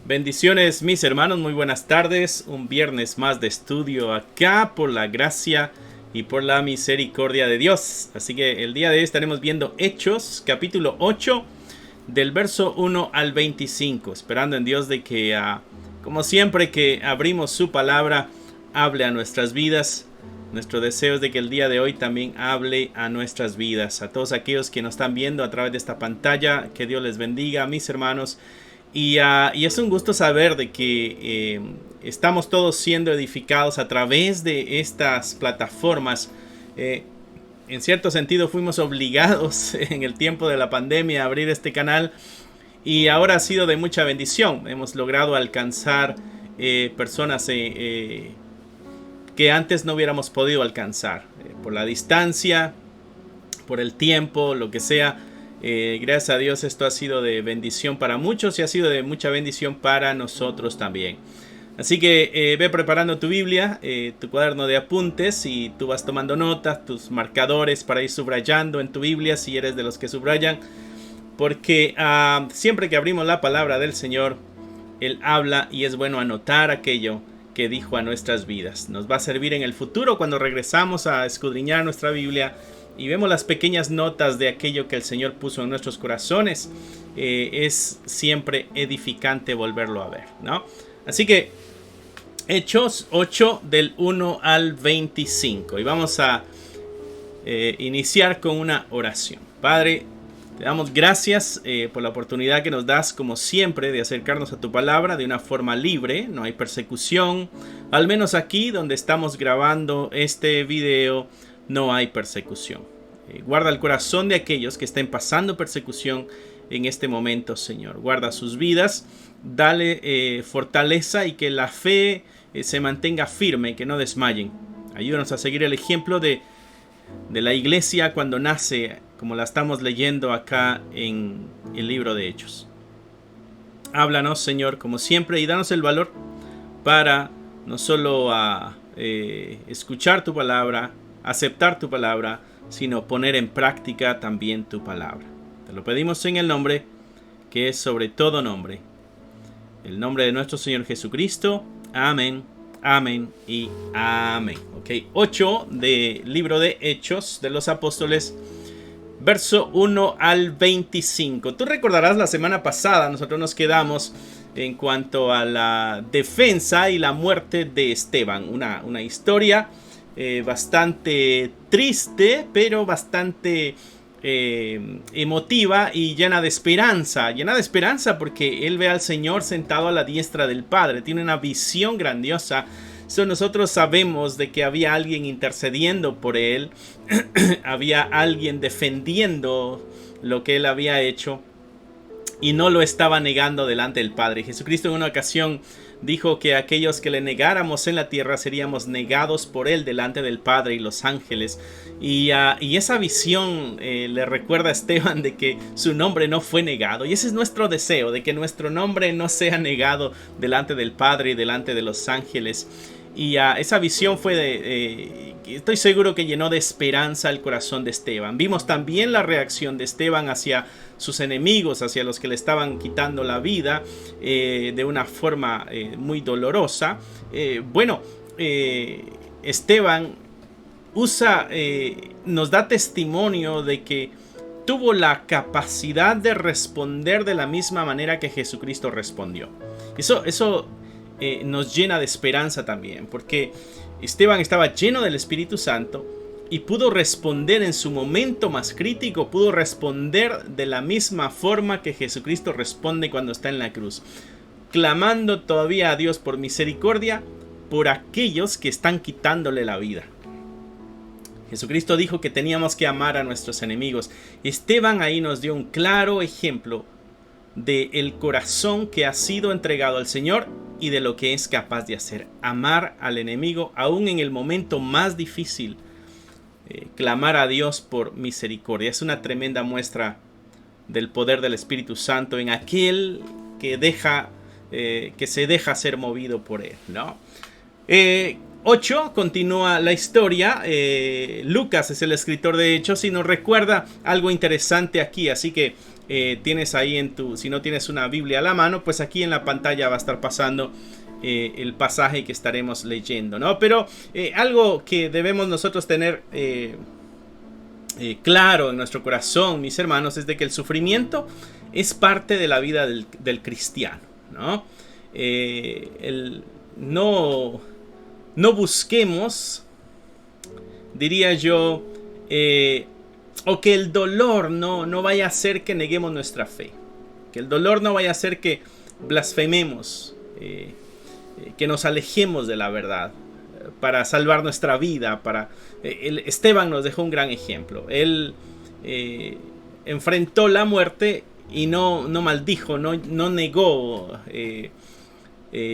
Bendiciones mis hermanos, muy buenas tardes. Un viernes más de estudio acá por la gracia y por la misericordia de Dios. Así que el día de hoy estaremos viendo Hechos capítulo 8 del verso 1 al 25. Esperando en Dios de que, como siempre que abrimos su palabra, hable a nuestras vidas. Nuestro deseo es de que el día de hoy también hable a nuestras vidas. A todos aquellos que nos están viendo a través de esta pantalla, que Dios les bendiga, mis hermanos. Y es un gusto saber de que estamos todos siendo edificados a través de estas plataformas. En cierto sentido fuimos obligados en el tiempo de la pandemia a abrir este canal y ahora ha sido de mucha bendición. Hemos logrado alcanzar personas que antes no hubiéramos podido alcanzar por la distancia, por el tiempo, lo que sea. Gracias a Dios esto ha sido de bendición para muchos y ha sido de mucha bendición para nosotros también. Así que ve preparando tu Biblia, tu cuaderno de apuntes, y tú vas tomando notas, tus marcadores para ir subrayando en tu Biblia si eres de los que subrayan, porque siempre que abrimos la palabra del Señor, Él habla y es bueno anotar aquello que dijo a nuestras vidas. Nos va a servir en el futuro cuando regresamos a escudriñar nuestra Biblia y vemos las pequeñas notas de aquello que el Señor puso en nuestros corazones. Es siempre edificante volverlo a ver, ¿no? Así que Hechos 8 del 1 al 25. Y vamos a iniciar con una oración. Padre, te damos gracias por la oportunidad que nos das, como siempre, de acercarnos a tu palabra de una forma libre. No hay persecución. Al menos aquí donde estamos grabando este video, no hay persecución. Guarda el corazón de aquellos que estén pasando persecución en este momento, Señor. Guarda sus vidas, dale fortaleza y que la fe se mantenga firme, que no desmayen. Ayúdanos a seguir el ejemplo de la iglesia cuando nace, como la estamos leyendo acá en el libro de Hechos. Háblanos, Señor, como siempre, y danos el valor para no solo escuchar tu palabra, aceptar tu palabra, sino poner en práctica también tu palabra. Te lo pedimos en el nombre que es sobre todo nombre, el nombre de nuestro Señor Jesucristo. Amén, amén y amén. Ok, 8 del libro de Hechos de los Apóstoles, verso 1 al 25. Tú recordarás la semana pasada nosotros nos quedamos en cuanto a la defensa y la muerte de Esteban. Una historia bastante triste, pero bastante emotiva y llena de esperanza. Llena de esperanza porque él ve al Señor sentado a la diestra del Padre. Tiene una visión grandiosa. Nosotros sabemos de que había alguien intercediendo por él. Había alguien defendiendo lo que él había hecho y no lo estaba negando delante del Padre. Jesucristo en una ocasión dijo que aquellos que le negáramos en la tierra seríamos negados por él delante del Padre y los ángeles. Y esa visión le recuerda a Esteban de que su nombre no fue negado. Y ese es nuestro deseo, de que nuestro nombre no sea negado delante del Padre y delante de los ángeles. Y esa visión fue estoy seguro que llenó de esperanza el corazón de Esteban. Vimos también la reacción de Esteban hacia sus enemigos, hacia los que le estaban quitando la vida de una forma muy dolorosa. Esteban nos da testimonio de que tuvo la capacidad de responder de la misma manera que Jesucristo respondió. Eso nos llena de esperanza también, porque Esteban estaba lleno del Espíritu Santo y pudo responder en su momento más crítico, pudo responder de la misma forma que Jesucristo responde cuando está en la cruz, clamando todavía a Dios por misericordia por aquellos que están quitándole la vida. Jesucristo dijo que teníamos que amar a nuestros enemigos. Esteban ahí nos dio un claro ejemplo del corazón que ha sido entregado al Señor y de lo que es capaz de hacer. Amar al enemigo aún en el momento más difícil. Clamar a Dios por misericordia. Es una tremenda muestra del poder del Espíritu Santo en aquel que se deja ser movido por él, ¿no? 8 continúa la historia. Lucas es el escritor de Hechos y nos recuerda algo interesante aquí. Así que tienes ahí si no tienes una Biblia a la mano, pues aquí en la pantalla va a estar pasando el pasaje que estaremos leyendo, ¿no? Pero algo que debemos nosotros tener claro en nuestro corazón, mis hermanos, es de que el sufrimiento es parte de la vida del cristiano, ¿no? No busquemos, diría yo, o que el dolor no vaya a hacer que neguemos nuestra fe, que el dolor no vaya a hacer que blasfememos, que nos alejemos de la verdad para salvar nuestra vida. Esteban nos dejó un gran ejemplo. Él enfrentó la muerte y no maldijo, no negó,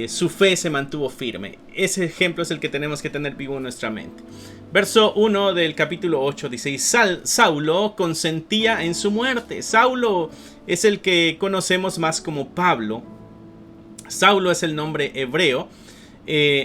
su fe se mantuvo firme. Ese ejemplo es el que tenemos que tener vivo en nuestra mente. Verso 1 del capítulo 8 dice: Saulo consentía en su muerte. Saulo es el que conocemos más como Pablo. Saulo es el nombre hebreo.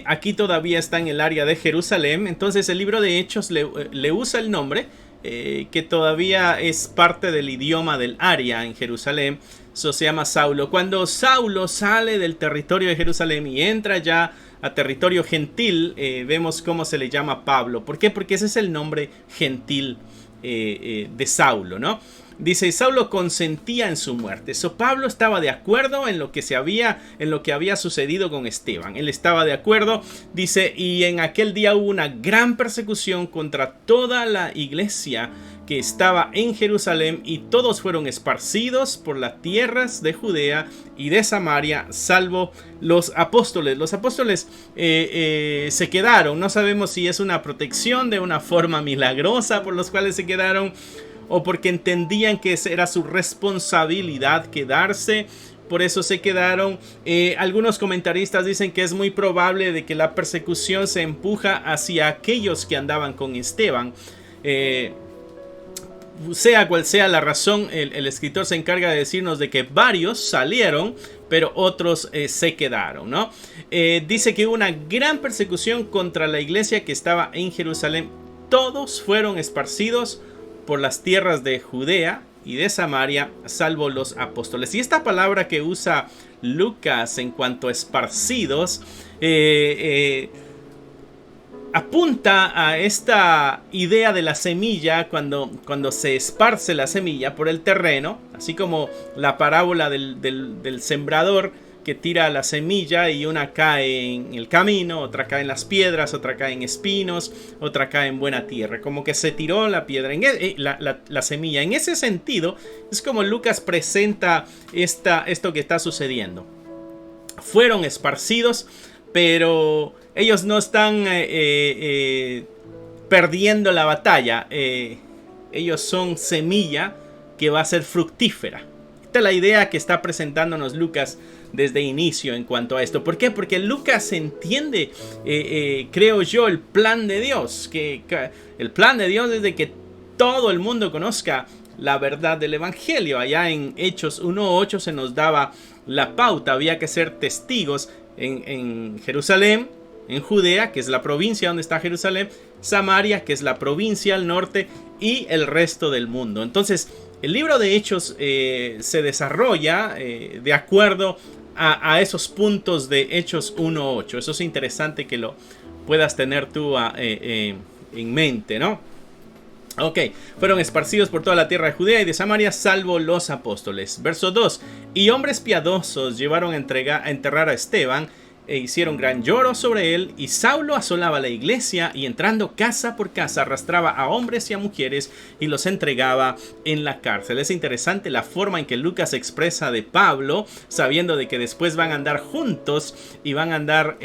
Aquí todavía está en el área de Jerusalén. Entonces el libro de Hechos le usa el nombre, que todavía es parte del idioma del área en Jerusalén. Eso se llama Saulo. Cuando Saulo sale del territorio de Jerusalén y entra ya a territorio gentil, vemos cómo se le llama Pablo. ¿Por qué? Porque ese es el nombre gentil de Saulo, ¿no? Dice: Saulo consentía en su muerte. Pablo estaba de acuerdo en lo que había sucedido con Esteban. Él estaba de acuerdo. Dice: y en aquel día hubo una gran persecución contra toda la iglesia que estaba en Jerusalén, y todos fueron esparcidos por las tierras de Judea y de Samaria, salvo los apóstoles. Los apóstoles se quedaron. No sabemos si es una protección de una forma milagrosa por los cuales se quedaron, o porque entendían que era su responsabilidad quedarse. Por eso se quedaron. Algunos comentaristas dicen que es muy probable de que la persecución se empuja hacia aquellos que andaban con Esteban. Sea cual sea la razón, el escritor se encarga de decirnos de que varios salieron, pero otros se quedaron, ¿no? Dice que hubo una gran persecución contra la iglesia que estaba en Jerusalén. Todos fueron esparcidos por las tierras de Judea y de Samaria, salvo los apóstoles. Y esta palabra que usa Lucas en cuanto a esparcidos apunta a esta idea de la semilla, cuando se esparce la semilla por el terreno, así como la parábola del sembrador que tira la semilla y una cae en el camino, otra cae en las piedras, otra cae en espinos, otra cae en buena tierra. Como que se tiró la piedra, la semilla. En ese sentido es como Lucas presenta esto que está sucediendo. Fueron esparcidos, pero ellos no están perdiendo la batalla. Ellos son semilla que va a ser fructífera. Esta es la idea que está presentándonos Lucas desde inicio en cuanto a esto. ¿Por qué? Porque Lucas entiende, creo yo, el plan de Dios. El plan de Dios es de que todo el mundo conozca la verdad del evangelio. Allá en Hechos 1:8 se nos daba la pauta. Había que ser testigos en Jerusalén, en Judea, que es la provincia donde está Jerusalén, Samaria, que es la provincia al norte, y el resto del mundo. Entonces, el libro de Hechos se desarrolla de acuerdo a esos puntos de Hechos 1:8. Eso es interesante que lo puedas tener tú en mente, ¿no? Ok, fueron esparcidos por toda la tierra de Judea y de Samaria, salvo los apóstoles. Verso 2. Y hombres piadosos llevaron a enterrar a Esteban, e hicieron gran lloro sobre él, y Saulo asolaba la iglesia, y entrando casa por casa arrastraba a hombres y a mujeres y los entregaba en la cárcel. Es interesante la forma en que Lucas expresa de Pablo, sabiendo de que después van a andar juntos y van a andar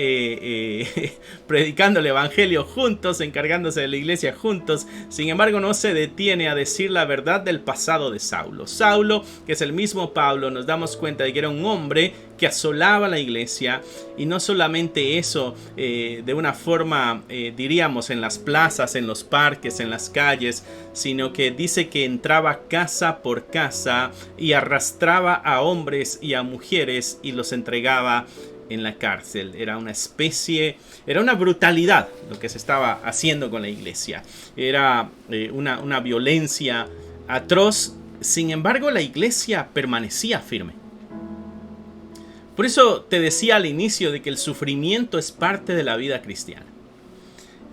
predicando el evangelio juntos, encargándose de la iglesia juntos. Sin embargo, no se detiene a decir la verdad del pasado de Saulo. Saulo, que es el mismo Pablo, nos damos cuenta de que era un hombre que asolaba la iglesia, y no solamente eso, de una forma, diríamos, en las plazas, en los parques, en las calles, sino que dice que entraba casa por casa y arrastraba a hombres y a mujeres y los entregaba en la cárcel. Era una brutalidad lo que se estaba haciendo con la iglesia. Era una violencia atroz Sin embargo, la iglesia permanecía firme. Por eso te decía al inicio de que el sufrimiento es parte de la vida cristiana.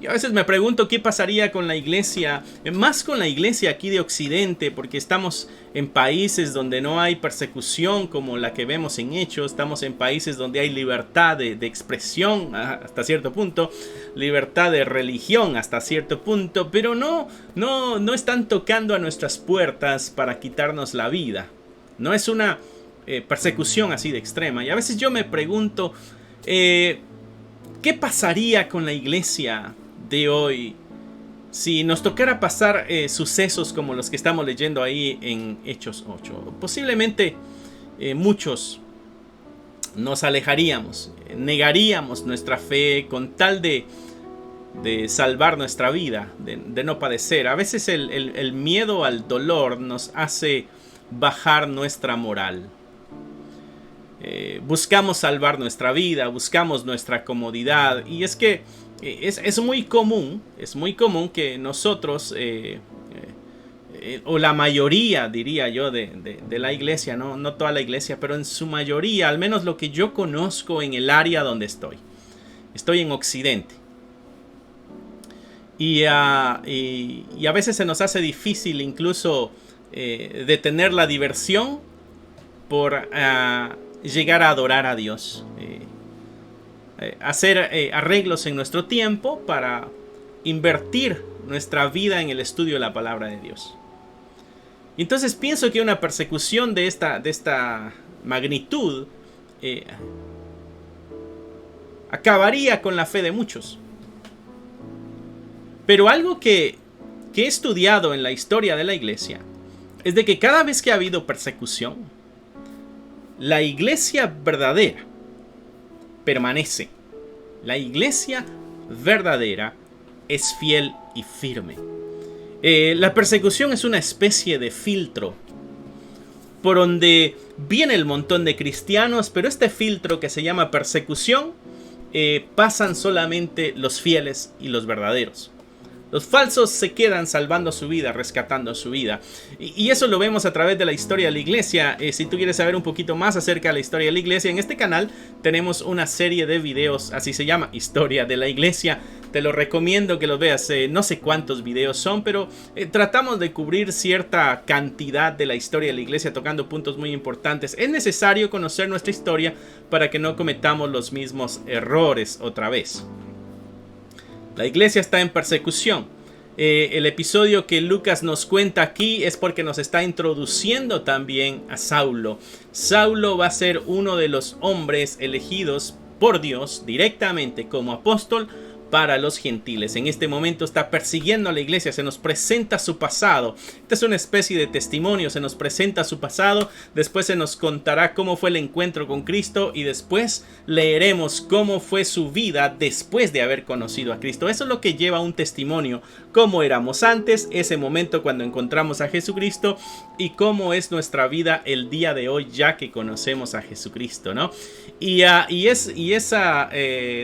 Y a veces me pregunto qué pasaría con la iglesia, más con la iglesia aquí de Occidente, porque estamos en países donde no hay persecución como la que vemos en Hechos, estamos en países donde hay libertad de expresión hasta cierto punto, libertad de religión hasta cierto punto, pero no están tocando a nuestras puertas para quitarnos la vida. No es una persecución así de extrema. Y a veces yo me pregunto, ¿qué pasaría con la iglesia de hoy si nos tocara pasar sucesos como los que estamos leyendo ahí en Hechos 8? Posiblemente muchos nos alejaríamos, negaríamos nuestra fe con tal de salvar nuestra vida, de no padecer. A veces el miedo al dolor nos hace bajar nuestra moral. Buscamos salvar nuestra vida, buscamos nuestra comodidad, y es que es muy común que nosotros, o la mayoría, diría yo, de la iglesia, no toda la iglesia, pero en su mayoría, al menos lo que yo conozco en el área donde estoy en Occidente, y a veces se nos hace difícil incluso detener la diversión por llegar a adorar a Dios, hacer arreglos en nuestro tiempo para invertir nuestra vida en el estudio de la palabra de Dios. Entonces pienso que una persecución de esta magnitud acabaría con la fe de muchos. Pero algo que he estudiado en la historia de la iglesia es de que cada vez que ha habido persecución, la iglesia verdadera permanece. La iglesia verdadera es fiel y firme. La persecución es una especie de filtro por donde viene el montón de cristianos, pero este filtro que se llama persecución pasan solamente los fieles y los verdaderos. Los falsos se quedan salvando su vida, rescatando su vida. Y eso lo vemos a través de la historia de la iglesia. Si tú quieres saber un poquito más acerca de la historia de la iglesia, en este canal tenemos una serie de videos, así se llama, Historia de la Iglesia. Te lo recomiendo que los veas. No sé cuántos videos son, pero tratamos de cubrir cierta cantidad de la historia de la iglesia, tocando puntos muy importantes. Es necesario conocer nuestra historia para que no cometamos los mismos errores otra vez. La iglesia está en persecución. El episodio que Lucas nos cuenta aquí es porque nos está introduciendo también a Saulo. Saulo va a ser uno de los hombres elegidos por Dios directamente como apóstol para los gentiles. En este momento está persiguiendo a la iglesia, se nos presenta su pasado. Esta es una especie de testimonio, se nos presenta su pasado, después se nos contará cómo fue el encuentro con Cristo y después leeremos cómo fue su vida después de haber conocido a Cristo. Eso es lo que lleva un testimonio, cómo éramos antes, ese momento cuando encontramos a Jesucristo y cómo es nuestra vida el día de hoy ya que conocemos a Jesucristo, ¿no? Y es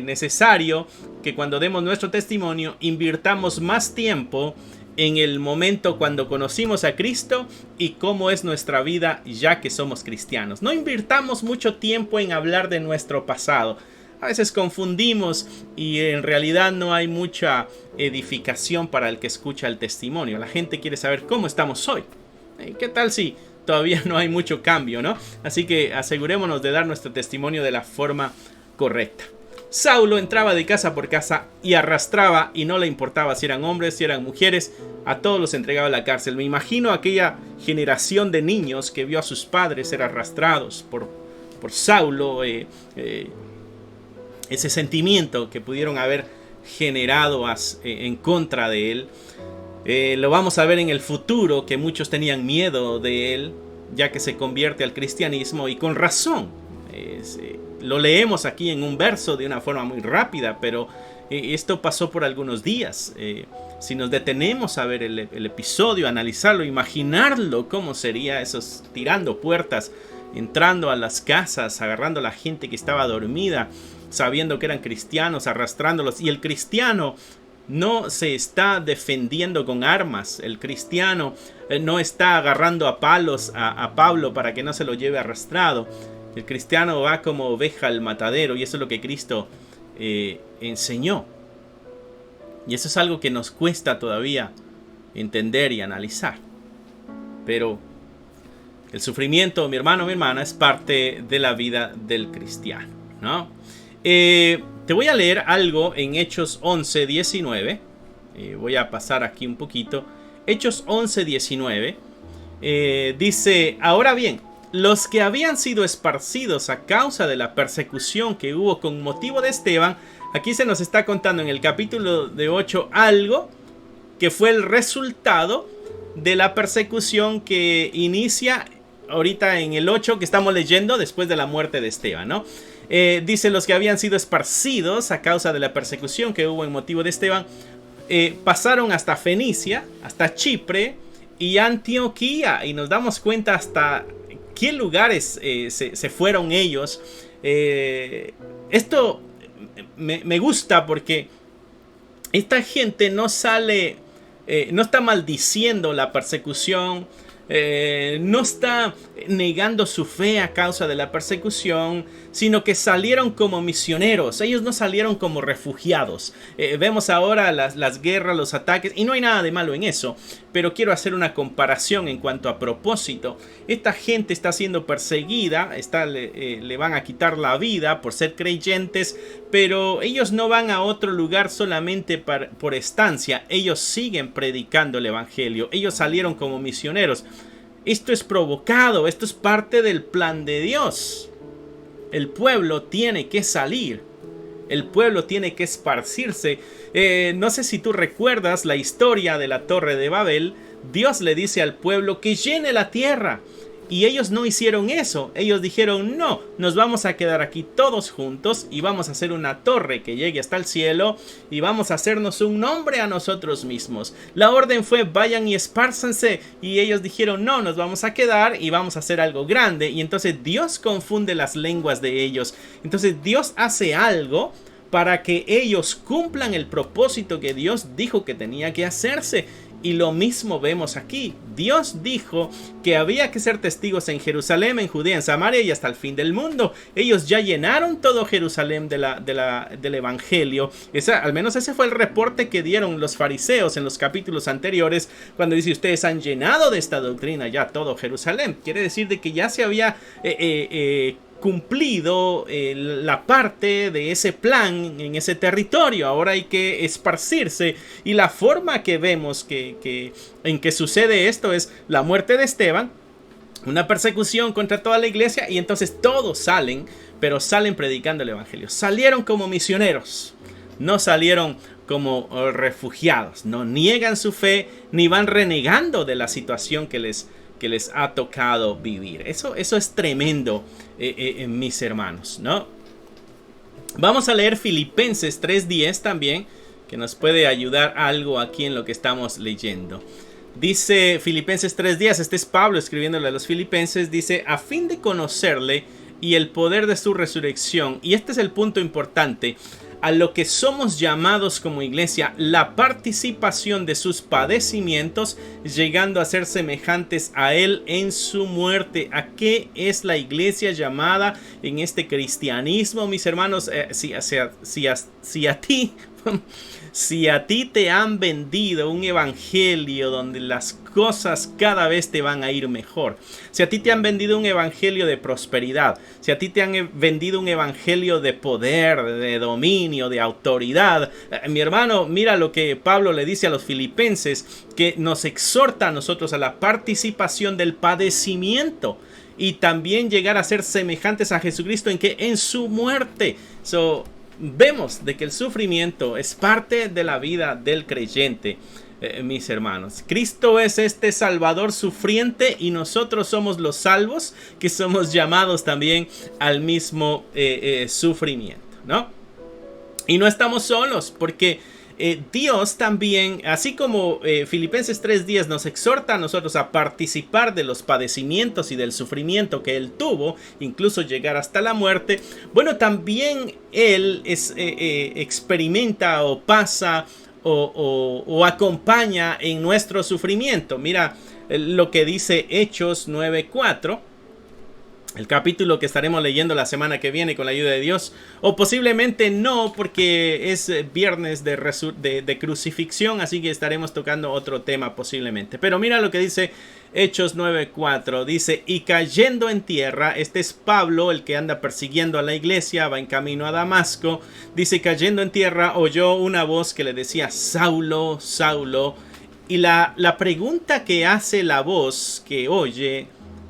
necesario que cuando demos nuestro testimonio invirtamos más tiempo en el momento cuando conocimos a Cristo y cómo es nuestra vida ya que somos cristianos. No invirtamos mucho tiempo en hablar de nuestro pasado. A veces confundimos y en realidad no hay mucha edificación para el que escucha el testimonio. La gente quiere saber cómo estamos hoy. ¿Qué tal si todavía no hay mucho cambio, no? Así que asegurémonos de dar nuestro testimonio de la forma correcta. Saulo entraba de casa por casa y arrastraba, y no le importaba si eran hombres, si eran mujeres, a todos los entregaba a la cárcel. Me imagino aquella generación de niños que vio a sus padres ser arrastrados por Saulo, ese sentimiento que pudieron haber generado en contra de él. Lo vamos a ver en el futuro, que muchos tenían miedo de él, ya que se convierte al cristianismo, y con razón. Lo leemos aquí en un verso de una forma muy rápida, pero esto pasó por algunos días. Si nos detenemos a ver el episodio, analizarlo, imaginarlo, cómo sería esos tirando puertas, entrando a las casas, agarrando a la gente que estaba dormida, sabiendo que eran cristianos, arrastrándolos, y el cristiano no se está defendiendo con armas. El cristiano no está agarrando a palos a Pablo para que no se lo lleve arrastrado. El cristiano va como oveja al matadero, y eso es lo que Cristo enseñó. Y eso es algo que nos cuesta todavía entender y analizar. Pero el sufrimiento, mi hermano, mi hermana, es parte de la vida del cristiano, ¿no? Te voy a leer algo en Hechos 11:19. Voy a pasar aquí un poquito. Hechos 11:19 dice: ahora bien, los que habían sido esparcidos a causa de la persecución que hubo con motivo de Esteban. Aquí se nos está contando en el capítulo de 8 algo que fue el resultado de la persecución que inicia ahorita en el 8 que estamos leyendo después de la muerte de Esteban, ¿no? Dice: los que habían sido esparcidos a causa de la persecución que hubo en motivo de Esteban, pasaron hasta Fenicia, hasta Chipre y Antioquía, y nos damos cuenta hasta qué lugares se fueron ellos. Esto me gusta porque esta gente no sale, no está maldiciendo la persecución, no está negando su fe a causa de la persecución, sino que salieron como misioneros. Ellos no salieron como refugiados. Vemos ahora las guerras, los ataques, y no hay nada de malo en eso, pero quiero hacer una comparación en cuanto a propósito. Esta gente está siendo perseguida, le van a quitar la vida por ser creyentes, pero ellos no van a otro lugar solamente por estancia. Ellos siguen predicando el evangelio. Ellos salieron como misioneros. Esto es provocado, esto es parte del plan de Dios. El pueblo tiene que salir, el pueblo tiene que esparcirse. No sé si tú recuerdas la historia de la Torre de Babel. Dios le dice al pueblo que llene la tierra, y ellos no hicieron eso. Ellos dijeron: no, nos vamos a quedar aquí todos juntos y vamos a hacer una torre que llegue hasta el cielo y vamos a hacernos un nombre a nosotros mismos. La orden fue: vayan y espárzanse, y ellos dijeron: no, nos vamos a quedar y vamos a hacer algo grande. Y entonces Dios confunde las lenguas de ellos. Entonces Dios hace algo para que ellos cumplan el propósito que Dios dijo que tenía que hacerse. Y lo mismo vemos aquí. Dios dijo que había que ser testigos en Jerusalén, en Judea, en Samaria y hasta el fin del mundo. Ellos ya llenaron todo Jerusalén del evangelio. Al menos ese fue el reporte que dieron los fariseos en los capítulos anteriores, cuando dice: ustedes han llenado de esta doctrina ya todo Jerusalén. Quiere decir de que ya se había cumplido la parte de ese plan en ese territorio. Ahora hay que esparcirse, y la forma que vemos en que sucede esto es la muerte de Esteban, una persecución contra toda la iglesia, y entonces todos salen, pero salen predicando el evangelio. Salieron como misioneros, no salieron como refugiados. No niegan su fe ni van renegando de la situación que les ha tocado vivir. Eso es tremendo, mis hermanos, ¿no? Vamos a leer Filipenses 3:10 también, que nos puede ayudar algo aquí en lo que estamos leyendo. Dice Filipenses 3:10, este es Pablo escribiéndole a los filipenses, dice: a fin de conocerle y el poder de su resurrección, y este es el punto importante, a lo que somos llamados como iglesia, la participación de sus padecimientos, llegando a ser semejantes a él en su muerte. ¿A qué es la iglesia llamada en este cristianismo, mis hermanos? Si a ti te han vendido un evangelio donde las cosas cada vez te van a ir mejor, si a ti te han vendido un evangelio de prosperidad, si a ti te han vendido un evangelio de poder, de dominio, de autoridad, mi hermano, mira lo que Pablo le dice a los filipenses, que nos exhorta a nosotros a la participación del padecimiento y también llegar a ser semejantes a Jesucristo en su muerte. Vemos de que el sufrimiento es parte de la vida del creyente, mis hermanos. Cristo es este Salvador sufriente y nosotros somos los salvos, que somos llamados también al mismo sufrimiento, ¿no? Y no estamos solos, porque Dios también, así como Filipenses 3:10 nos exhorta a nosotros a participar de los padecimientos y del sufrimiento que Él tuvo, incluso llegar hasta la muerte, bueno, también Él experimenta o pasa o acompaña en nuestro sufrimiento. Mira lo que dice Hechos 9:4. El capítulo que estaremos leyendo la semana que viene con la ayuda de Dios. O posiblemente no, porque es viernes de crucifixión. Así que estaremos tocando otro tema posiblemente. Pero mira lo que dice Hechos 9:4. Dice, y cayendo en tierra, este es Pablo, el que anda persiguiendo a la iglesia, va en camino a Damasco. Dice, cayendo en tierra, oyó una voz que le decía, Saulo, Saulo. Y la pregunta que hace la voz que oye,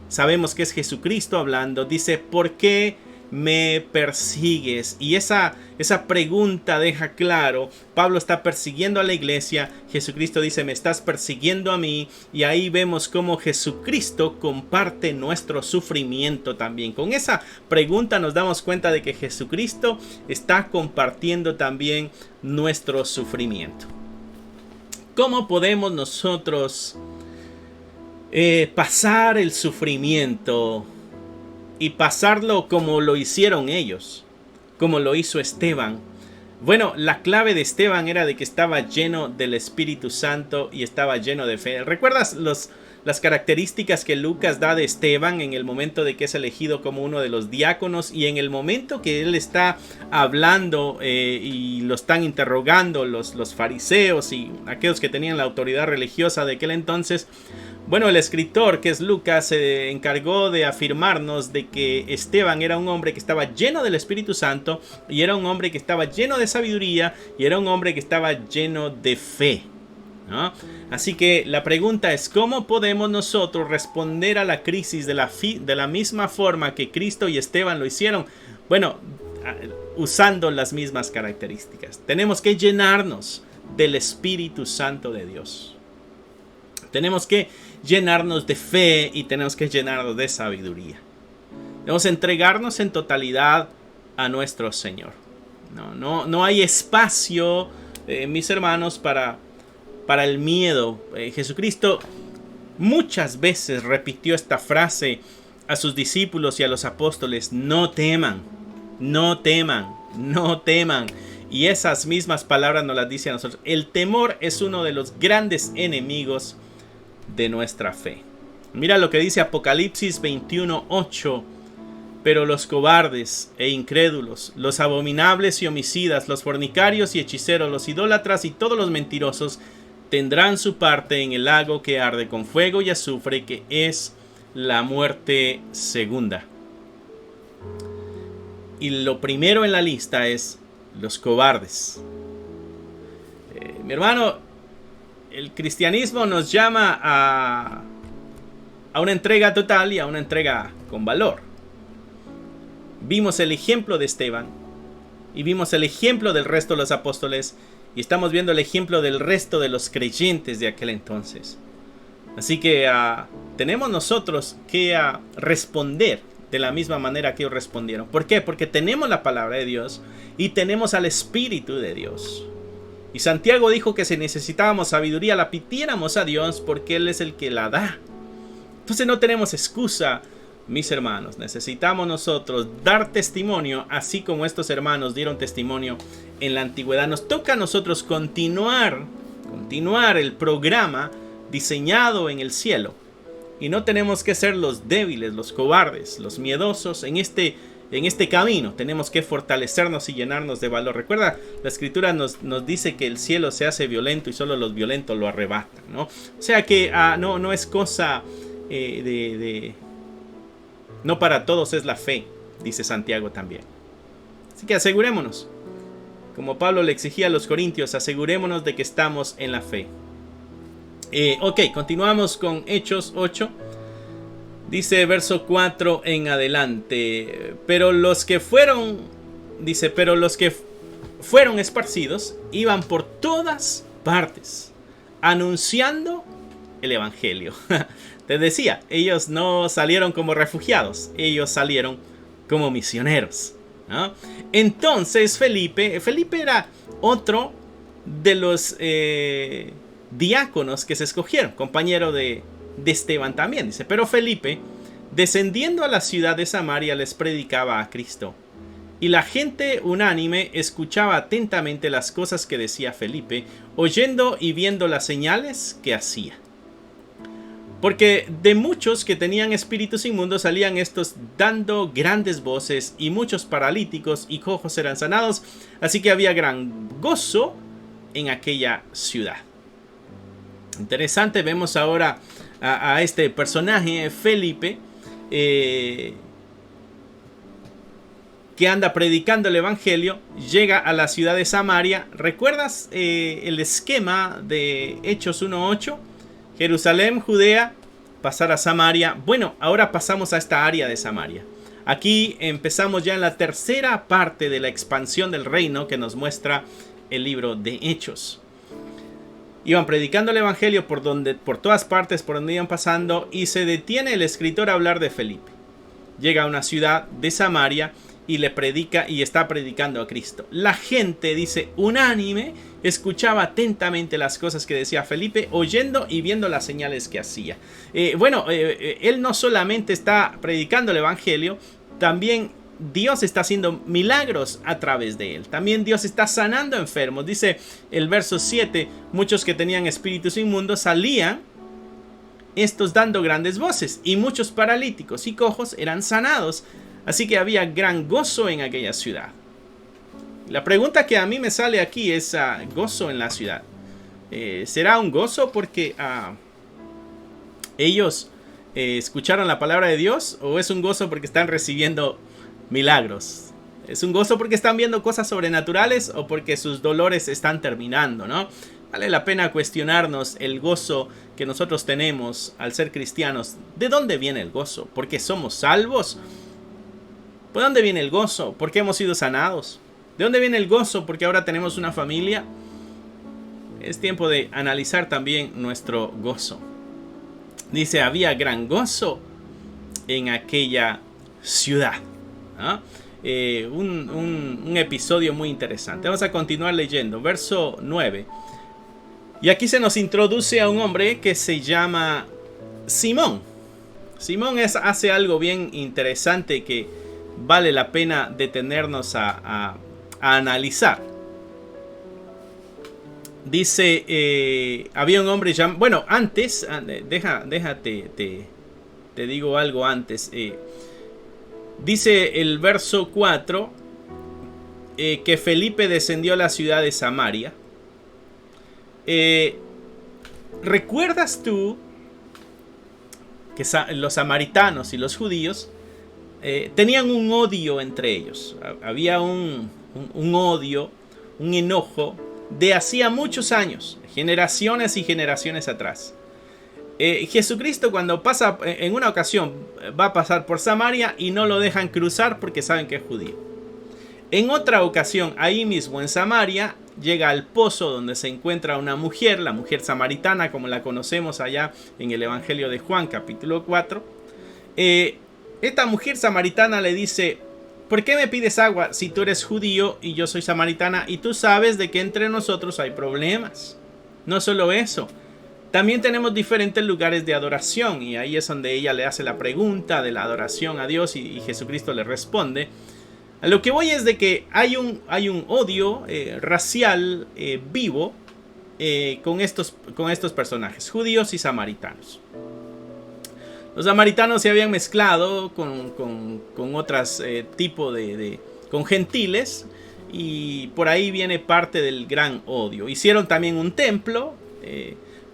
sabemos que es Jesucristo hablando, dice, ¿por qué me persigues? Y esa pregunta deja claro, Pablo está persiguiendo a la iglesia, Jesucristo dice, me estás persiguiendo a mí, y ahí vemos cómo Jesucristo comparte nuestro sufrimiento también. Con esa pregunta nos damos cuenta de que Jesucristo está compartiendo también nuestro sufrimiento. ¿Cómo podemos nosotros pasar el sufrimiento y pasarlo como lo hicieron ellos, como lo hizo Esteban? Bueno, la clave de Esteban era de que estaba lleno del Espíritu Santo y estaba lleno de fe. ¿Recuerdas las características que Lucas da de Esteban en el momento de que es elegido como uno de los diáconos y en el momento que él está hablando y lo están interrogando los fariseos y aquellos que tenían la autoridad religiosa de aquel entonces? Bueno, el escritor, que es Lucas, se encargó de afirmarnos de que Esteban era un hombre que estaba lleno del Espíritu Santo y era un hombre que estaba lleno de sabiduría y era un hombre que estaba lleno de fe, ¿no? Así que la pregunta es, ¿cómo podemos nosotros responder a la crisis de la misma forma que Cristo y Esteban lo hicieron? Bueno, usando las mismas características. Tenemos que llenarnos del Espíritu Santo de Dios. Tenemos que llenarnos de fe y tenemos que llenarnos de sabiduría. Debemos entregarnos en totalidad a nuestro Señor. No hay espacio, mis hermanos, para el miedo. Jesucristo muchas veces repitió esta frase a sus discípulos y a los apóstoles: no teman, no teman, no teman. Y esas mismas palabras nos las dice a nosotros. El temor es uno de los grandes enemigos de nuestra fe. Mira lo que dice Apocalipsis 21:8. Pero los cobardes e incrédulos, los abominables y homicidas, los fornicarios y hechiceros, los idólatras y todos los mentirosos tendrán su parte en el lago que arde con fuego y azufre, que es la muerte segunda. Y lo primero en la lista es los cobardes. Mi hermano, el cristianismo nos llama a una entrega total y a una entrega con valor. Vimos el ejemplo de Esteban y vimos el ejemplo del resto de los apóstoles y estamos viendo el ejemplo del resto de los creyentes de aquel entonces. Así que tenemos nosotros que responder de la misma manera que ellos respondieron. ¿Por qué? Porque tenemos la palabra de Dios y tenemos al Espíritu de Dios. Y Santiago dijo que si necesitábamos sabiduría la pidiéramos a Dios porque Él es el que la da. Entonces no tenemos excusa, mis hermanos. Necesitamos nosotros dar testimonio así como estos hermanos dieron testimonio en la antigüedad. Nos toca a nosotros continuar el programa diseñado en el cielo. Y no tenemos que ser los débiles, los cobardes, los miedosos en este camino. Tenemos que fortalecernos y llenarnos de valor. Recuerda, la escritura nos dice que el cielo se hace violento y solo los violentos lo arrebatan, ¿no? O sea que no es cosa no para todos es la fe, dice Santiago también. Así que asegurémonos, como Pablo le exigía a los corintios, asegurémonos de que estamos en la fe. Ok, continuamos con Hechos 8. Dice verso 4 en adelante. Pero los que fueron esparcidos iban por todas partes anunciando el evangelio. Te decía, ellos no salieron como refugiados, ellos salieron como misioneros, ¿no? Entonces Felipe era otro de los diáconos que se escogieron, compañero de Esteban también. Dice, pero Felipe, descendiendo a la ciudad de Samaria, les predicaba a Cristo. Y la gente unánime escuchaba atentamente las cosas que decía Felipe, oyendo y viendo las señales que hacía. Porque de muchos que tenían espíritus inmundos salían estos dando grandes voces, y muchos paralíticos y cojos eran sanados, así que había gran gozo en aquella ciudad. Interesante, vemos ahora a este personaje, Felipe, que anda predicando el evangelio, llega a la ciudad de Samaria. ¿Recuerdas el esquema de Hechos 1:8? Jerusalén, Judea, pasar a Samaria. Bueno, ahora pasamos a esta área de Samaria. Aquí empezamos ya en la tercera parte de la expansión del reino que nos muestra el libro de Hechos. Iban predicando el evangelio por todas partes, por donde iban pasando, y se detiene el escritor a hablar de Felipe. Llega a una ciudad de Samaria y le predica, y está predicando a Cristo. La gente, dice, unánime, escuchaba atentamente las cosas que decía Felipe, oyendo y viendo las señales que hacía. Él no solamente está predicando el evangelio, también Dios está haciendo milagros a través de él. También Dios está sanando enfermos. Dice el verso 7, muchos que tenían espíritus inmundos salían, estos dando grandes voces, y muchos paralíticos y cojos eran sanados. Así que había gran gozo en aquella ciudad. La pregunta que a mí me sale aquí es gozo en la ciudad. ¿Será un gozo porque ellos escucharon la palabra de Dios? ¿O es un gozo porque están recibiendo milagros? ¿Es un gozo porque están viendo cosas sobrenaturales o porque sus dolores están terminando, ¿no? Vale la pena cuestionarnos el gozo que nosotros tenemos al ser cristianos. ¿De dónde viene el gozo? ¿Porque somos salvos? ¿De dónde viene el gozo? ¿Porque hemos sido sanados? ¿De dónde viene el gozo? ¿Porque ahora tenemos una familia? Es tiempo de analizar también nuestro gozo. Dice, había gran gozo en aquella ciudad, ¿no? Un episodio muy interesante. Vamos a continuar leyendo. Verso 9. Y aquí se nos introduce a un hombre que se llama Simón. Simón hace algo bien interesante que vale la pena detenernos a analizar. Dice, había un hombre llamado... Bueno, antes, déjate, te digo algo antes. Dice el verso 4 que Felipe descendió a la ciudad de Samaria. ¿Recuerdas tú que los samaritanos y los judíos tenían un odio entre ellos? Había un odio, un enojo de hacía muchos años, generaciones y generaciones atrás. Jesucristo, cuando pasa en una ocasión, va a pasar por Samaria y no lo dejan cruzar porque saben que es judío. En otra ocasión, ahí mismo en Samaria, llega al pozo donde se encuentra una mujer, la mujer samaritana, como la conocemos allá en el Evangelio de Juan, capítulo 4. Esta mujer samaritana le dice, ¿por qué me pides agua si tú eres judío y yo soy samaritana y tú sabes de que entre nosotros hay problemas? No solo eso, también tenemos diferentes lugares de adoración, y ahí es donde ella le hace la pregunta de la adoración a Dios y Jesucristo le responde. A lo que voy es de que hay un odio racial vivo con estos personajes, judíos y samaritanos. Los samaritanos se habían mezclado con otros tipos con gentiles, y por ahí viene parte del gran odio. Hicieron también un templo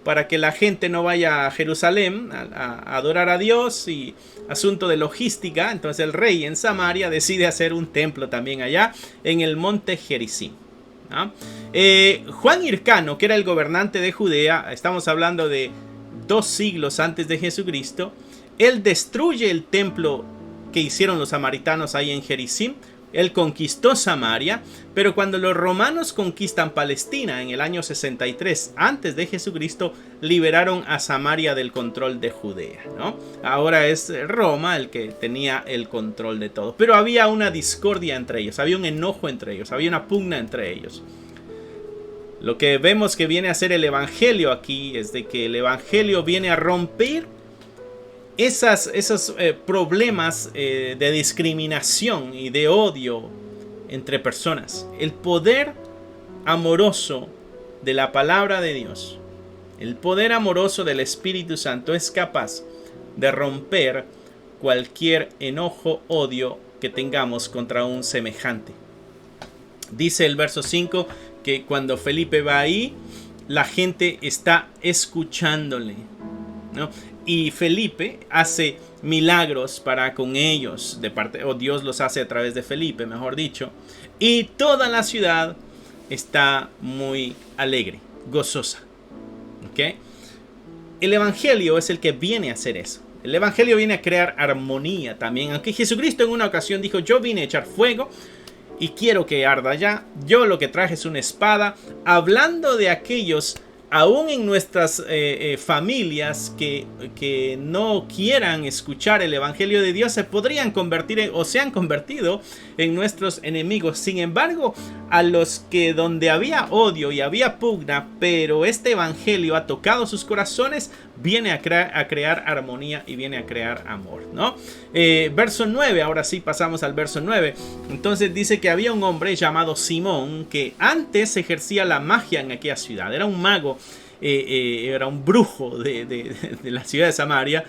para que la gente no vaya a Jerusalén a adorar a Dios, y asunto de logística. Entonces el rey en Samaria decide hacer un templo también allá en el monte Gerizim, ¿no? Juan Hircano, que era el gobernante de Judea, estamos hablando de 2 siglos antes de Jesucristo, él destruye el templo que hicieron los samaritanos ahí en Gerizim. Él conquistó Samaria, pero cuando los romanos conquistan Palestina en el año 63 antes de Jesucristo, liberaron a Samaria del control de Judea, ¿no? Ahora es Roma el que tenía el control de todo. Pero había una discordia entre ellos, había un enojo entre ellos, había una pugna entre ellos. Lo que vemos que viene a hacer el evangelio aquí es de que el evangelio viene a romper esos problemas de discriminación y de odio entre personas. El poder amoroso de la palabra de Dios, el poder amoroso del Espíritu Santo es capaz de romper cualquier enojo, odio que tengamos contra un semejante. Dice el verso 5 que cuando Felipe va ahí, la gente está escuchándole, ¿no? Y Felipe hace milagros para con ellos, o Dios los hace a través de Felipe, mejor dicho. Y toda la ciudad está muy alegre, gozosa. ¿Okay? El Evangelio es el que viene a hacer eso. El Evangelio viene a crear armonía también. Aunque Jesucristo en una ocasión dijo: yo vine a echar fuego y quiero que arda ya. Yo lo que traje es una espada. Hablando de aquellos, aún en nuestras familias que no quieran escuchar el Evangelio de Dios, se podrían convertir o se han convertido en nuestros enemigos. Sin embargo, a los que donde había odio y había pugna, pero este Evangelio ha tocado sus corazones, viene a crear armonía y viene a crear amor, ¿no? Verso 9, ahora sí pasamos al verso 9. Entonces dice que había un hombre llamado Simón que antes ejercía la magia en aquella ciudad. Era un mago, era un brujo de la ciudad de Samaria.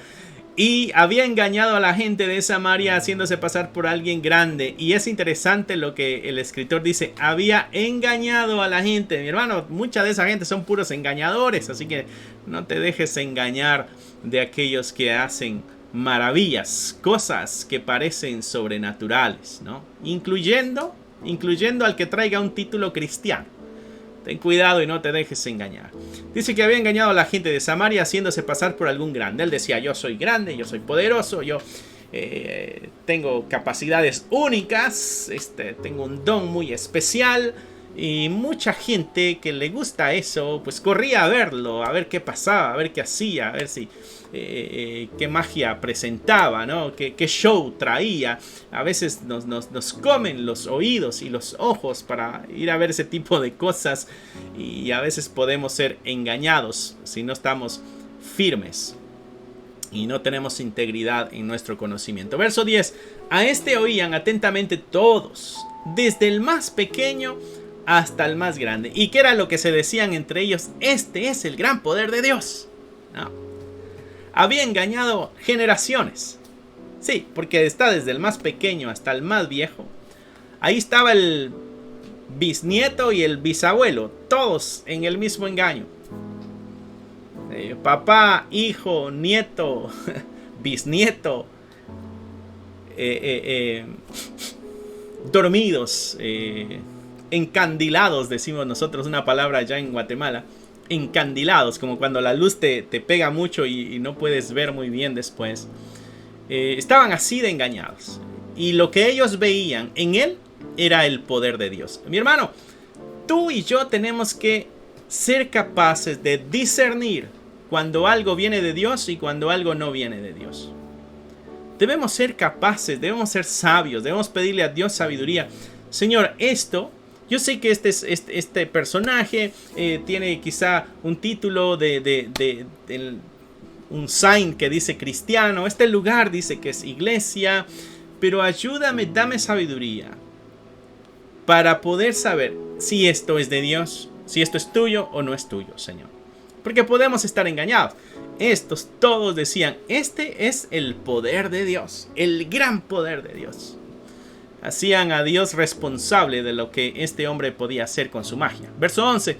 Y había engañado a la gente de Samaria haciéndose pasar por alguien grande. Y es interesante lo que el escritor dice: había engañado a la gente. Mi hermano, mucha de esa gente son puros engañadores. Así que no te dejes engañar de aquellos que hacen maravillas, cosas que parecen sobrenaturales, ¿no? Incluyendo al que traiga un título cristiano. Ten cuidado y no te dejes engañar. Dice que había engañado a la gente de Samaria haciéndose pasar por algún grande. Él decía: yo soy grande, yo soy poderoso, yo tengo capacidades únicas, tengo un don muy especial. Y mucha gente que le gusta eso, pues corría a verlo, a ver qué pasaba, a ver qué hacía, a ver si qué magia presentaba, ¿no? Qué show traía. A veces nos comen los oídos y los ojos para ir a ver ese tipo de cosas, y a veces podemos ser engañados si no estamos firmes y no tenemos integridad en nuestro conocimiento. Verso 10. A este oían atentamente todos, desde el más pequeño hasta el más grande. ¿Y qué era lo que se decían entre ellos? Este es el gran poder de Dios. No. Había engañado generaciones. Sí, porque está desde el más pequeño hasta el más viejo. Ahí estaba el bisnieto y el bisabuelo, todos en el mismo engaño. Papá, hijo, nieto, bisnieto, dormidos, encandilados, decimos nosotros una palabra allá en Guatemala. Encandilados, como cuando la luz te pega mucho y no puedes ver muy bien después. Estaban así de engañados. Y lo que ellos veían en él era el poder de Dios. Mi hermano, tú y yo tenemos que ser capaces de discernir cuando algo viene de Dios y cuando algo no viene de Dios. Debemos ser capaces, debemos ser sabios, debemos pedirle a Dios sabiduría. Señor, esto... Yo sé que este personaje tiene quizá un título un sign que dice cristiano. Este lugar dice que es iglesia. Pero ayúdame, dame sabiduría para poder saber si esto es de Dios, si esto es tuyo o no es tuyo, Señor. Porque podemos estar engañados. Estos todos decían: este es el poder de Dios, el gran poder de Dios. Hacían a Dios responsable de lo que este hombre podía hacer con su magia. Verso 11.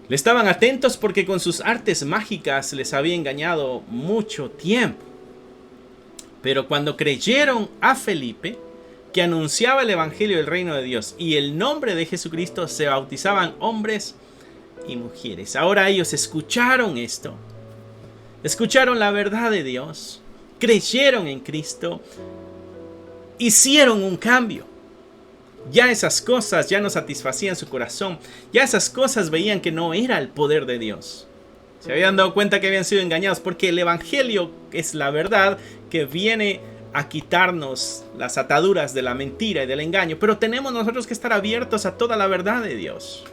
Le estaban atentos porque con sus artes mágicas les había engañado mucho tiempo. Pero cuando creyeron a Felipe, que anunciaba el evangelio del reino de Dios y el nombre de Jesucristo, se bautizaban hombres y mujeres. Ahora ellos escucharon esto. Escucharon la verdad de Dios. Creyeron en Cristo. Hicieron un cambio. Ya esas cosas ya no satisfacían su corazón. Ya esas cosas veían que no era el poder de Dios. Se habían dado cuenta que habían sido engañados, porque el evangelio es la verdad que viene a quitarnos las ataduras de la mentira y del engaño. Pero tenemos nosotros que estar abiertos a toda la verdad de Dios.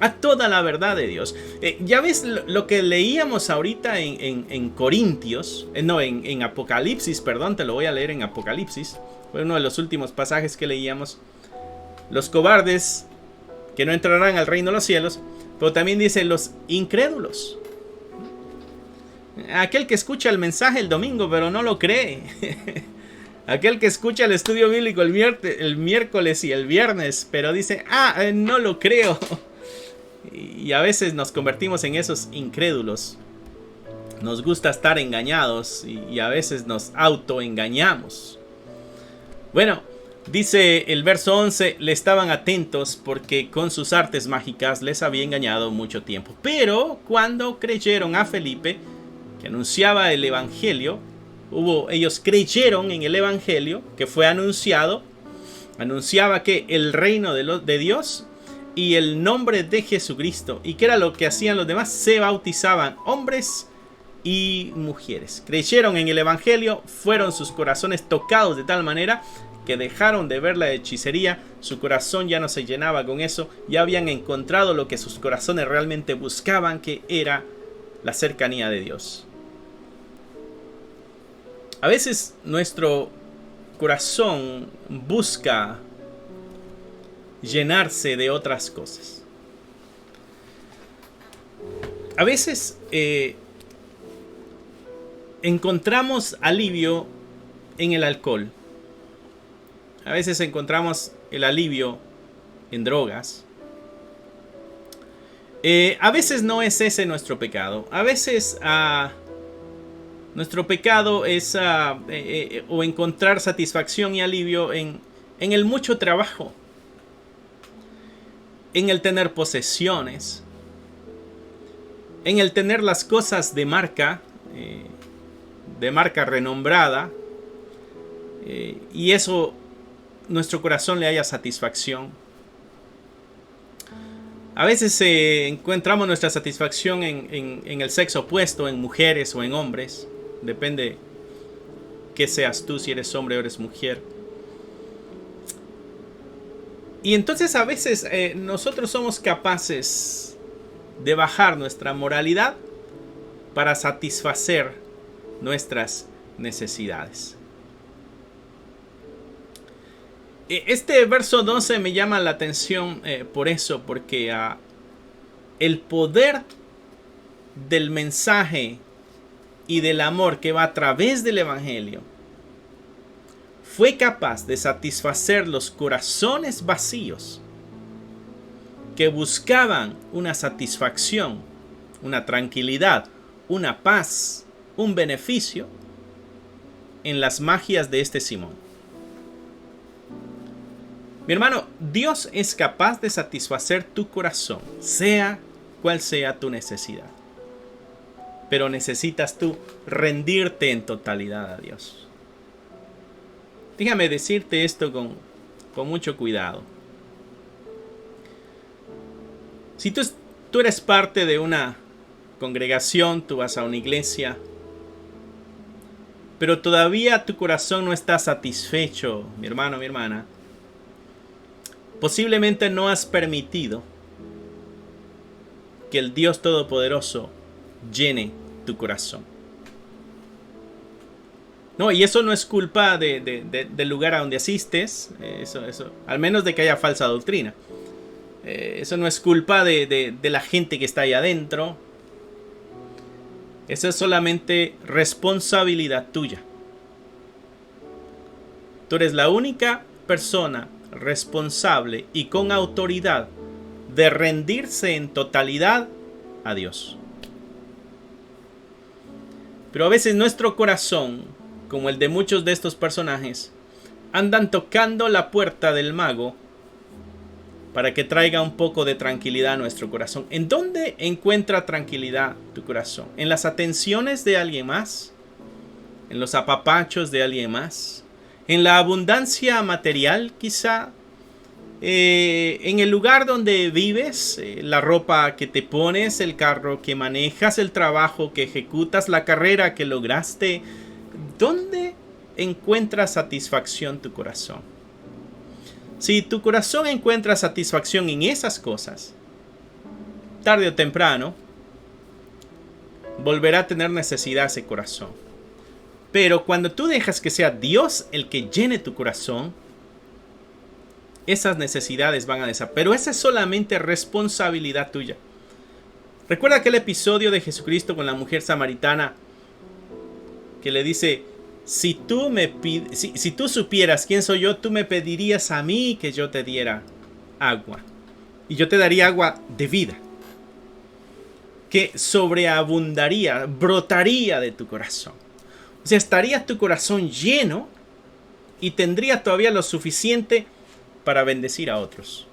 A toda la verdad de Dios. Ya ves lo que leíamos ahorita en Corintios. En Apocalipsis, perdón, te lo voy a leer en Apocalipsis. Fue uno de los últimos pasajes que leíamos. los cobardes que no entrarán al reino de los cielos, pero también dice los incrédulos. Aquel que escucha el mensaje el domingo pero no lo cree. Aquel que escucha el estudio bíblico el miércoles y el viernes pero dice, no lo creo. Y a veces nos convertimos en esos incrédulos. Nos gusta estar engañados y a veces nos autoengañamos. Bueno, dice el verso 11, le estaban atentos porque con sus artes mágicas les había engañado mucho tiempo. Pero cuando creyeron a Felipe, que anunciaba el evangelio, ellos creyeron en el evangelio que fue anunciado. Anunciaba que el reino de Dios y el nombre de Jesucristo. ¿Y qué era lo que hacían los demás? Se bautizaban hombres y mujeres. Creyeron en el evangelio, fueron sus corazones tocados de tal manera que dejaron de ver la hechicería, su corazón ya no se llenaba con eso, ya habían encontrado lo que sus corazones realmente buscaban, que era la cercanía de Dios. A veces nuestro corazón busca llenarse de otras cosas. A veces encontramos alivio en el alcohol. A veces encontramos el alivio en drogas. A veces no es ese nuestro pecado. A veces nuestro pecado es o encontrar satisfacción y alivio en el mucho trabajo, en el tener posesiones, en el tener las cosas de marca renombrada, y eso nuestro corazón le haya satisfacción. A veces encontramos nuestra satisfacción en el sexo opuesto, en mujeres o en hombres. Depende que seas tú, si eres hombre o eres mujer. Y entonces a veces nosotros somos capaces de bajar nuestra moralidad para satisfacer nuestras necesidades. Este verso 12 me llama la atención por eso, porque el poder del mensaje y del amor que va a través del evangelio fue capaz de satisfacer los corazones vacíos que buscaban una satisfacción, una tranquilidad, una paz, un beneficio en las magias de este Simón. Mi hermano, Dios es capaz de satisfacer tu corazón, sea cual sea tu necesidad. Pero necesitas tú rendirte en totalidad a Dios. Déjame decirte esto con mucho cuidado. Si tú eres parte de una congregación, tú vas a una iglesia, pero todavía tu corazón no está satisfecho, mi hermano, mi hermana, posiblemente no has permitido que el Dios Todopoderoso llene tu corazón. No, y eso no es culpa del lugar a donde asistes, eso, al menos de que haya falsa doctrina. Eso no es culpa de la gente que está ahí adentro. Eso es solamente responsabilidad tuya. Tú eres la única persona responsable y con autoridad de rendirse en totalidad a Dios. Pero a veces nuestro corazón, como el de muchos de estos personajes, andan tocando la puerta del mago para que traiga un poco de tranquilidad a nuestro corazón. ¿En dónde encuentra tranquilidad tu corazón? ¿En las atenciones de alguien más? ¿En los apapachos de alguien más? ¿En la abundancia material quizá? ¿En el lugar donde vives? ¿La ropa que te pones? ¿El carro que manejas? ¿El trabajo que ejecutas? ¿La carrera que lograste? ¿Dónde encuentra satisfacción tu corazón? Si tu corazón encuentra satisfacción en esas cosas, tarde o temprano volverá a tener necesidad ese corazón. Pero cuando tú dejas que sea Dios el que llene tu corazón, esas necesidades van a desaparecer. Pero esa es solamente responsabilidad tuya. Recuerda aquel episodio de Jesucristo con la mujer samaritana que le dice: si tú supieras quién soy yo, tú me pedirías a mí que yo te diera agua. Y yo te daría agua de vida, que sobreabundaría, brotaría de tu corazón. O sea, estaría tu corazón lleno y tendría todavía lo suficiente para bendecir a otros.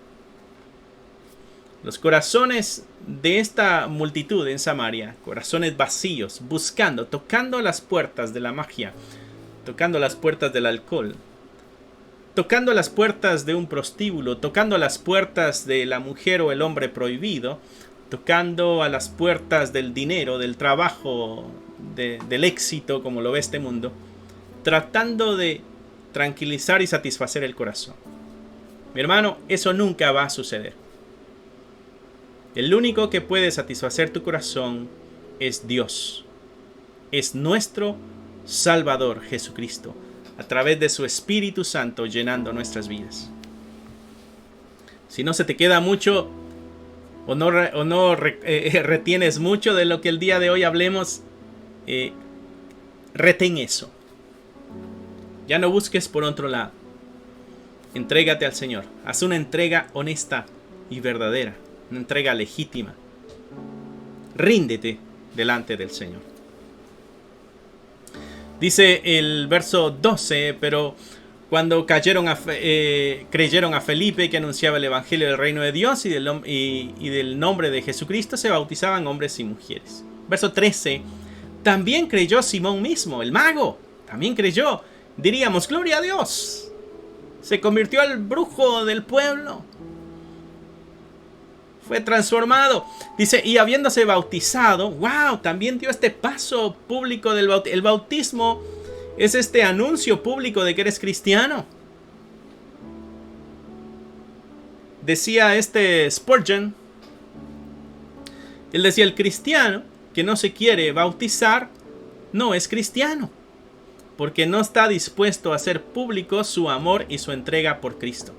Los corazones de esta multitud en Samaria, corazones vacíos, buscando, tocando las puertas de la magia, tocando las puertas del alcohol, tocando las puertas de un prostíbulo, tocando las puertas de la mujer o el hombre prohibido, tocando a las puertas del dinero, del trabajo, del éxito, como lo ve este mundo, tratando de tranquilizar y satisfacer el corazón. Mi hermano, eso nunca va a suceder. El único que puede satisfacer tu corazón es Dios. Es nuestro Salvador Jesucristo, a través de su Espíritu Santo llenando nuestras vidas. Si no se te queda mucho o no retienes mucho de lo que el día de hoy hablemos, retén eso. Ya no busques por otro lado. Entrégate al Señor. Haz una entrega honesta y verdadera. Una entrega legítima. Ríndete delante del Señor. Dice el verso 12, pero cuando creyeron a Felipe, que anunciaba el evangelio del reino de Dios y del nombre de Jesucristo, se bautizaban hombres y mujeres. Verso 13, también creyó Simón mismo, el mago, también creyó. Diríamos, gloria a Dios. Se convirtió al brujo del pueblo. Fue transformado. Dice, y habiéndose bautizado, wow, también dio este paso público del bautismo. El bautismo es este anuncio público de que eres cristiano. Decía este Spurgeon, él decía, el cristiano que no se quiere bautizar no es cristiano, porque no está dispuesto a hacer público su amor y su entrega por Cristo.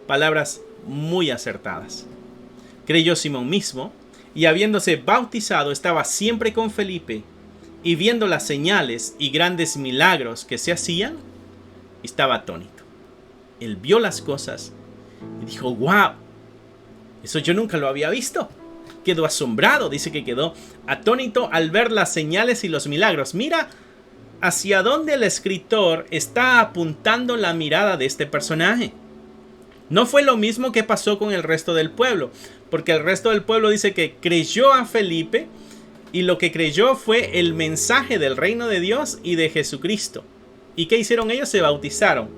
Palabras muy acertadas. Creyó Simón mismo, y habiéndose bautizado estaba siempre con Felipe, y viendo las señales y grandes milagros que se hacían, estaba atónito. Él vio las cosas y dijo, wow, eso yo nunca lo había visto. Quedó asombrado, dice que quedó atónito al ver las señales y los milagros. Mira hacia dónde el escritor está apuntando la mirada de este personaje. No fue lo mismo que pasó con el resto del pueblo, porque el resto del pueblo dice que creyó a Felipe, y lo que creyó fue el mensaje del reino de Dios y de Jesucristo. ¿Y qué hicieron ellos? Se bautizaron.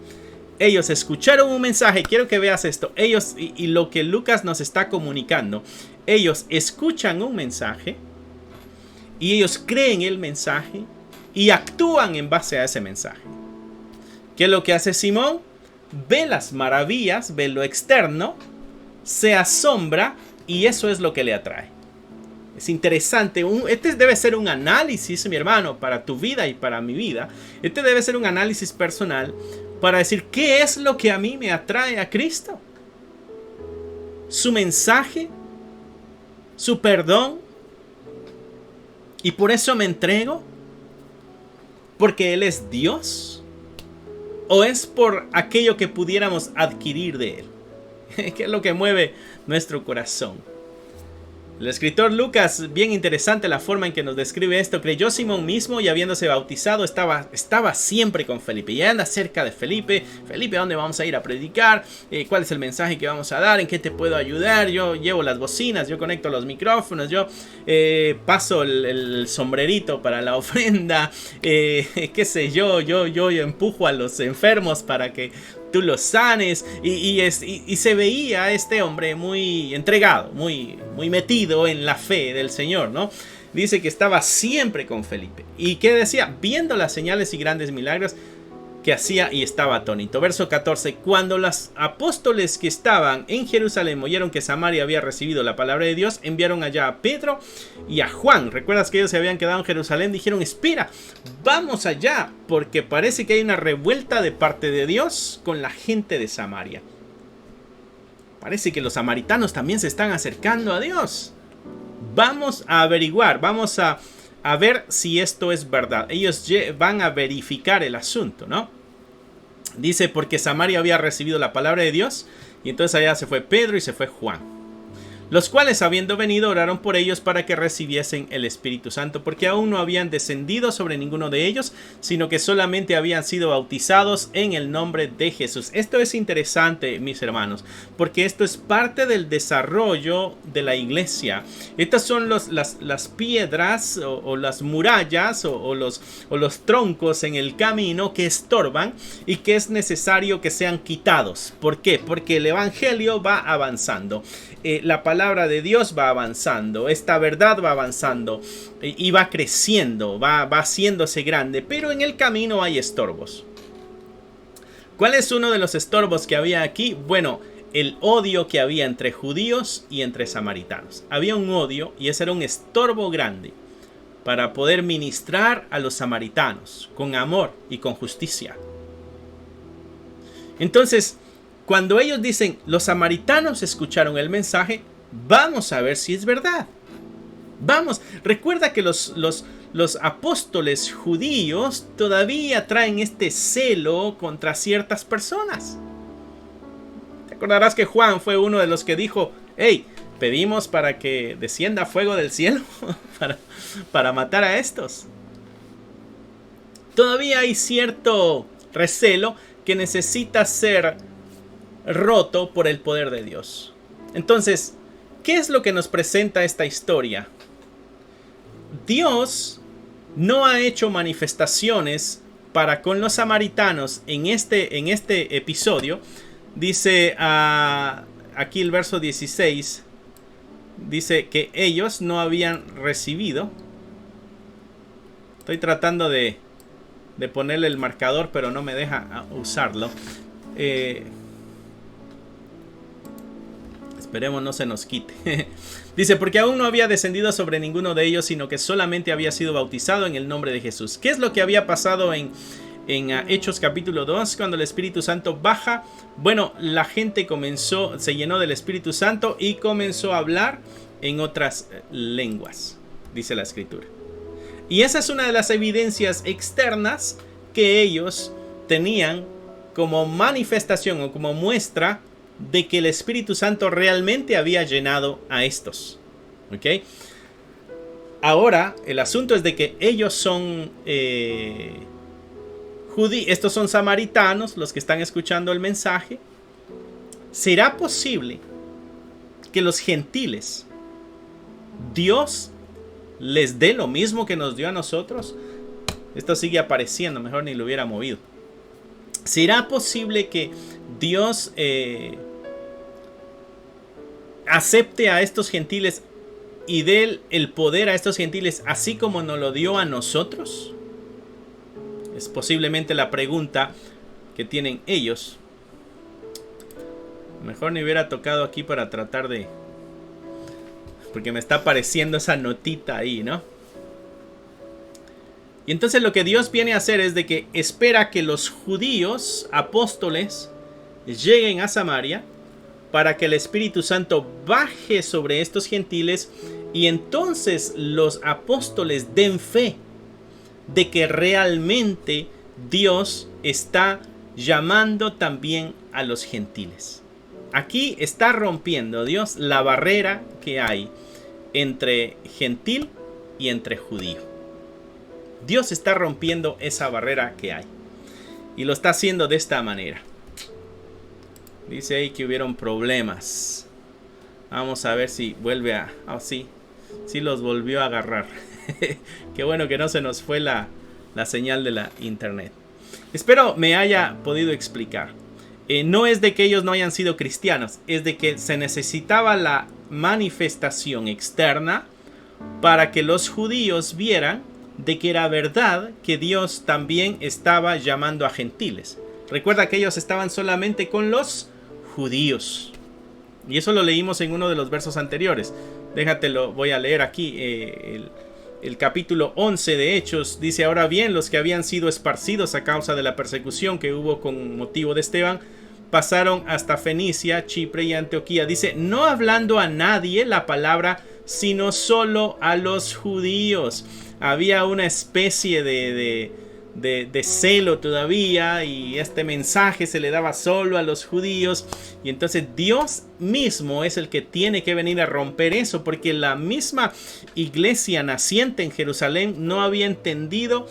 Ellos escucharon un mensaje. Quiero que veas esto. Ellos, y lo que Lucas nos está comunicando, ellos escuchan un mensaje y ellos creen el mensaje y actúan en base a ese mensaje. ¿Qué es lo que hace Simón? Ve las maravillas, ve lo externo, se asombra, y eso es lo que le atrae. Es interesante. Este debe ser un análisis, mi hermano, para tu vida y para mi vida. Este debe ser un análisis personal para decir, ¿qué es lo que a mí me atrae a Cristo? Su mensaje, su perdón, y por eso me entrego, porque Él es Dios. ¿O es por aquello que pudiéramos adquirir de Él? ¿Qué es lo que mueve nuestro corazón? El escritor Lucas, bien interesante la forma en que nos describe esto. Creyó Simón mismo, y habiéndose bautizado estaba siempre con Felipe. Y anda cerca de Felipe. Felipe, ¿a dónde vamos a ir a predicar? ¿Cuál es el mensaje que vamos a dar? ¿En qué te puedo ayudar? Yo llevo las bocinas, yo conecto los micrófonos, yo paso el sombrerito para la ofrenda. Qué sé yo empujo a los enfermos para que tú los sanes. Y se veía a este hombre muy entregado, muy metido en la fe del Señor, ¿no? Dice que estaba siempre con Felipe. ¿Y qué decía? Viendo las señales y grandes milagros que hacía y estaba atónito. Verso 14. Cuando los apóstoles que estaban en Jerusalén oyeron que Samaria había recibido la palabra de Dios, enviaron allá a Pedro y a Juan. ¿Recuerdas que ellos se habían quedado en Jerusalén? Dijeron: espera, vamos allá, porque parece que hay una revuelta de parte de Dios con la gente de Samaria. Parece que los samaritanos también se están acercando a Dios. Vamos a averiguar, vamos a ver si esto es verdad. Ellos van a verificar el asunto, ¿no? Dice: porque Samaria había recibido la palabra de Dios. Y entonces allá se fue Pedro y se fue Juan, los cuales, habiendo venido, oraron por ellos para que recibiesen el Espíritu Santo, porque aún no habían descendido sobre ninguno de ellos, sino que solamente habían sido bautizados en el nombre de Jesús. Esto es interesante, mis hermanos, porque esto es parte del desarrollo de la iglesia. Estas son las piedras o las murallas o los troncos en el camino que estorban y que es necesario que sean quitados. ¿Por qué? Porque el evangelio va avanzando. La palabra de Dios va avanzando, esta verdad va avanzando y va creciendo, va haciéndose grande, pero en el camino hay estorbos. ¿Cuál es uno de los estorbos que había aquí? Bueno, el odio que había entre judíos y entre samaritanos. Había un odio y ese era un estorbo grande para poder ministrar a los samaritanos con amor y con justicia. Entonces, cuando ellos dicen: los samaritanos escucharon el mensaje, vamos a ver si es verdad. Vamos, recuerda que los apóstoles judíos todavía traen este celo contra ciertas personas. Te acordarás que Juan fue uno de los que dijo: hey, pedimos para que descienda fuego del cielo para matar a estos. Todavía hay cierto recelo que necesita ser roto por el poder de Dios. Entonces, ¿qué es lo que nos presenta esta historia? Dios no ha hecho manifestaciones para con los samaritanos en este episodio. Dice aquí el verso 16, dice que ellos no habían recibido. Estoy tratando de ponerle el marcador, pero no me deja usarlo. Esperemos no se nos quite. Dice: porque aún no había descendido sobre ninguno de ellos, sino que solamente había sido bautizado en el nombre de Jesús. ¿Qué es lo que había pasado en Hechos capítulo 2 cuando el Espíritu Santo baja? Bueno, la gente se llenó del Espíritu Santo y comenzó a hablar en otras lenguas, dice la Escritura. Y esa es una de las evidencias externas que ellos tenían como manifestación o como muestra de que el Espíritu Santo realmente había llenado a estos. ¿Ok? Ahora, el asunto es de que ellos son estos son samaritanos, los que están escuchando el mensaje. ¿Será posible que los gentiles, Dios les dé lo mismo que nos dio a nosotros? Esto sigue apareciendo, mejor ni lo hubiera movido. ¿Será posible que Dios acepte a estos gentiles y dé el poder a estos gentiles así como nos lo dio a nosotros? Es posiblemente la pregunta que tienen ellos. Mejor ni hubiera tocado aquí para tratar de... porque me está apareciendo esa notita ahí, ¿no? Y entonces lo que Dios viene a hacer es de que espera que los judíos apóstoles lleguen a Samaria para que el Espíritu Santo baje sobre estos gentiles y entonces los apóstoles den fe de que realmente Dios está llamando también a los gentiles. Aquí está rompiendo Dios la barrera que hay entre gentil y entre judío. Dios está rompiendo esa barrera que hay. Y lo está haciendo de esta manera. Dice ahí que hubieron problemas. Vamos a ver si vuelve a... sí los volvió a agarrar. Qué bueno que no se nos fue la señal de la internet. Espero me haya podido explicar. No es de que ellos no hayan sido cristianos. Es de que se necesitaba la manifestación externa para que los judíos vieran de que era verdad que Dios también estaba llamando a gentiles. Recuerda que ellos estaban solamente con los judíos. Y eso lo leímos en uno de los versos anteriores. Déjatelo, voy a leer aquí el capítulo 11 de Hechos. Dice: ahora bien, los que habían sido esparcidos a causa de la persecución que hubo con motivo de Esteban, pasaron hasta Fenicia, Chipre y Antioquía. Dice, no hablando a nadie la palabra, sino solo a los judíos. Había una especie de celo todavía, y este mensaje se le daba solo a los judíos. Y entonces Dios mismo es el que tiene que venir a romper eso, porque la misma iglesia naciente en Jerusalén no había entendido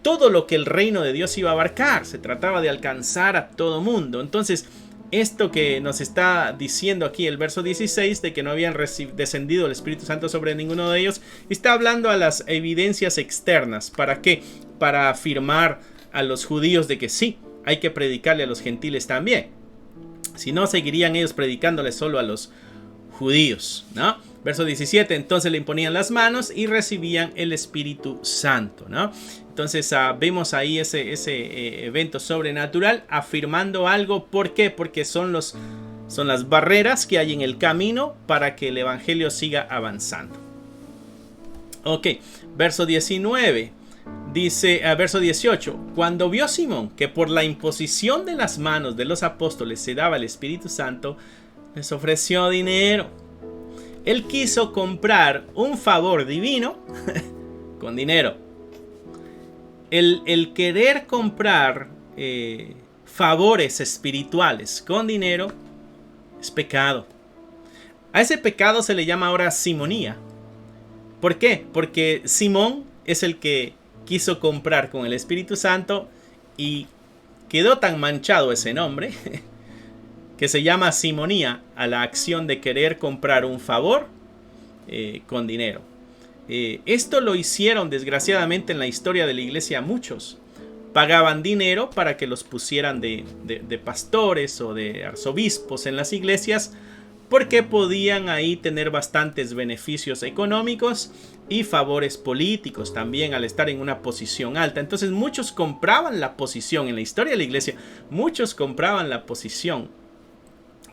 todo lo que el reino de Dios iba a abarcar. Se trataba de alcanzar a todo mundo. Entonces, esto que nos está diciendo aquí el verso 16, de que no habían descendido el Espíritu Santo sobre ninguno de ellos, está hablando a las evidencias externas. ¿Para qué? Para afirmar a los judíos de que sí, hay que predicarle a los gentiles también. Si no, seguirían ellos predicándoles solo a los judíos, ¿no? Verso 17, entonces le imponían las manos y recibían el Espíritu Santo, ¿no? Entonces vemos ahí ese evento sobrenatural afirmando algo. ¿Por qué? Porque son las barreras que hay en el camino para que el evangelio siga avanzando. Ok, verso 19. Dice, verso 18, cuando vio Simón que por la imposición de las manos de los apóstoles se daba el Espíritu Santo, les ofreció dinero. Él quiso comprar un favor divino con dinero. El querer comprar favores espirituales con dinero es pecado. A ese pecado se le llama ahora simonía. ¿Por qué? Porque Simón es el que quiso comprar con el Espíritu Santo y quedó tan manchado ese nombre que se llama simonía a la acción de querer comprar un favor con dinero. Esto lo hicieron desgraciadamente en la historia de la iglesia muchos. Pagaban dinero para que los pusieran de pastores o de arzobispos en las iglesias, porque podían ahí tener bastantes beneficios económicos y favores políticos también al estar en una posición alta. Entonces muchos compraban la posición en la historia de la iglesia. Muchos compraban la posición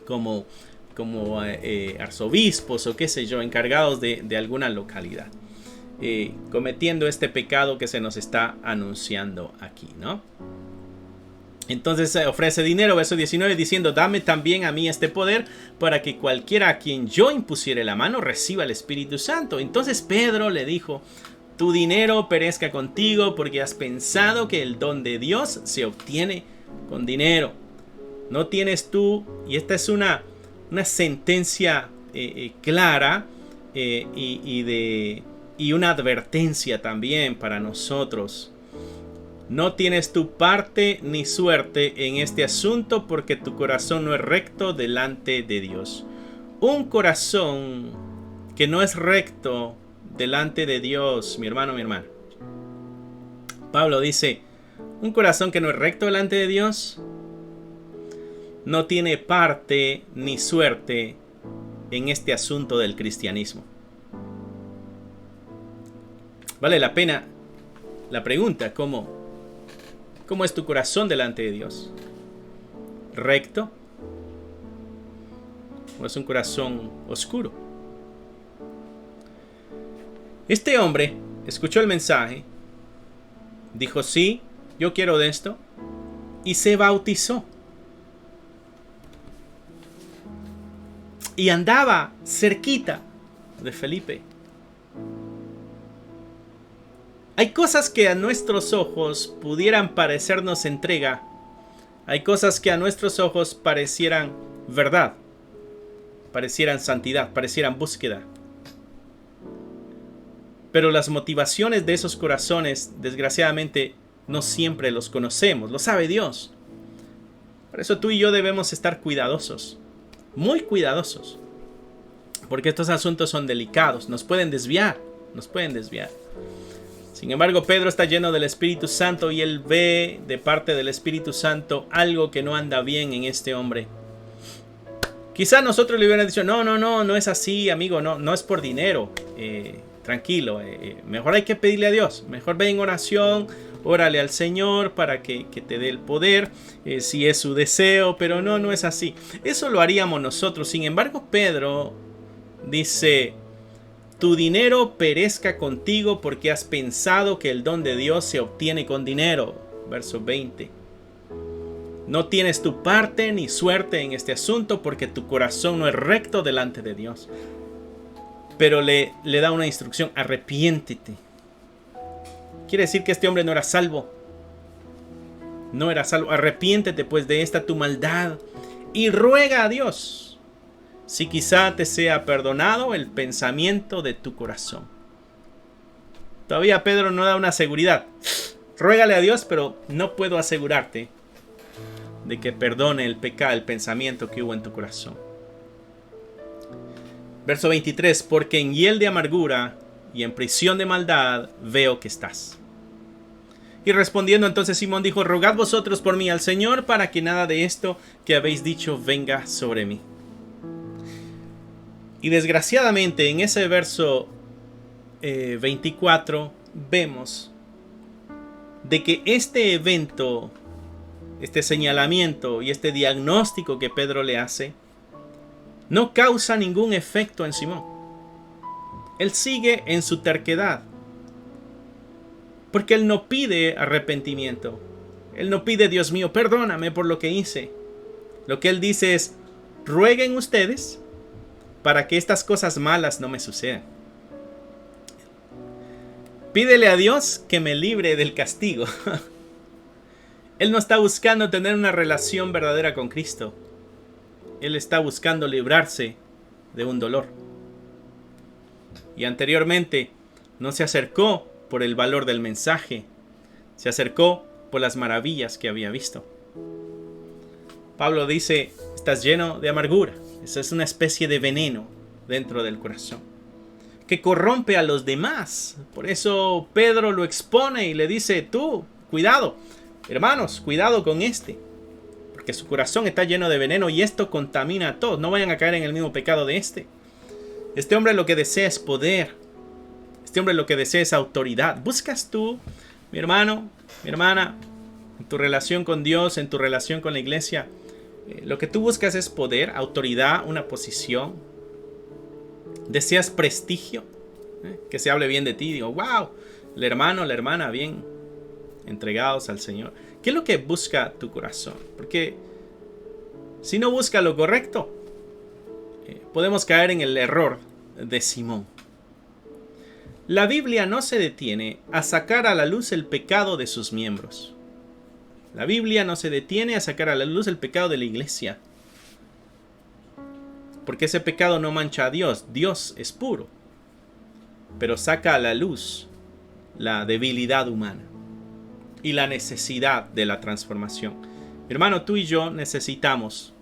como arzobispos o qué sé yo, encargados de alguna localidad, cometiendo este pecado que se nos está anunciando aquí, ¿no? Entonces ofrece dinero, verso 19, diciendo, dame también a mí este poder para que cualquiera a quien yo impusiere la mano reciba el Espíritu Santo. Entonces Pedro le dijo, tu dinero perezca contigo, porque has pensado que el don de Dios se obtiene con dinero. No tienes tú, y esta es una sentencia clara y una advertencia también para nosotros. No tienes tu parte ni suerte en este asunto, porque tu corazón no es recto delante de Dios. Un corazón que no es recto delante de Dios, mi hermano, mi hermana. Pablo dice, un corazón que no es recto delante de Dios no tiene parte ni suerte en este asunto del cristianismo. Vale la pena la pregunta, ¿cómo es tu corazón delante de Dios? ¿Recto? ¿O es un corazón oscuro? Este hombre escuchó el mensaje, dijo, sí, yo quiero de esto, y se bautizó. Y andaba cerquita de Felipe. Hay cosas que a nuestros ojos pudieran parecernos entrega. Hay cosas que a nuestros ojos parecieran verdad, parecieran santidad, parecieran búsqueda. Pero las motivaciones de esos corazones, desgraciadamente, no siempre los conocemos. Lo sabe Dios. Por eso tú y yo debemos estar cuidadosos. Muy cuidadosos, porque estos asuntos son delicados, nos pueden desviar. Sin embargo, Pedro está lleno del Espíritu Santo y él ve de parte del Espíritu Santo algo que no anda bien en este hombre. Quizá nosotros le hubieran dicho, no es así, amigo, no es por dinero. tranquilo, mejor hay que pedirle a Dios, mejor ve en oración, órale al Señor para que te dé el poder, si es su deseo, pero no es así. Eso lo haríamos nosotros. Sin embargo, Pedro dice: tu dinero perezca contigo porque has pensado que el don de Dios se obtiene con dinero. Verso 20. No tienes tu parte ni suerte en este asunto porque tu corazón no es recto delante de Dios. Pero le da una instrucción: arrepiéntete. Quiere decir que este hombre no era salvo. No era salvo. Arrepiéntete pues de esta tu maldad y ruega a Dios si quizá te sea perdonado el pensamiento de tu corazón. Todavía Pedro no da una seguridad. Ruégale a Dios, pero no puedo asegurarte de que perdone el pecado, el pensamiento que hubo en tu corazón. Verso 23. Porque en hiel de amargura y en prisión de maldad veo que estás. Y respondiendo entonces Simón dijo: rogad vosotros por mí al Señor para que nada de esto que habéis dicho venga sobre mí. Y desgraciadamente en ese verso 24 vemos de que este evento, este señalamiento y este diagnóstico que Pedro le hace, no causa ningún efecto en Simón. Él sigue en su terquedad, porque él no pide arrepentimiento. Él no pide: Dios mío, perdóname por lo que hice. Lo que él dice es: rueguen ustedes para que estas cosas malas no me sucedan. Pídele a Dios que me libre del castigo. Él no está buscando tener una relación verdadera con Cristo. Él está buscando librarse de un dolor. Y anteriormente no se acercó por el valor del mensaje. Se acercó por las maravillas que había visto. Pablo dice: estás lleno de amargura. Esa es una especie de veneno dentro del corazón que corrompe a los demás. Por eso Pedro lo expone y le dice: tú, cuidado, hermanos, cuidado con este, porque su corazón está lleno de veneno y esto contamina a todos. No vayan a caer en el mismo pecado de este. Este hombre lo que desea es poder. Este hombre lo que desea es autoridad. ¿Buscas tú, mi hermano, mi hermana, en tu relación con Dios, en tu relación con la iglesia? Lo que tú buscas es poder, autoridad, una posición. ¿Deseas prestigio? Que se hable bien de ti. Digo: wow, el hermano, la hermana, bien entregados al Señor. ¿Qué es lo que busca tu corazón? Porque si no busca lo correcto, podemos caer en el error de Simón. La Biblia no se detiene a sacar a la luz el pecado de sus miembros. La Biblia no se detiene a sacar a la luz el pecado de la iglesia. Porque ese pecado no mancha a Dios. Dios es puro. Pero saca a la luz la debilidad humana y la necesidad de la transformación. Mi hermano, tú y yo necesitamos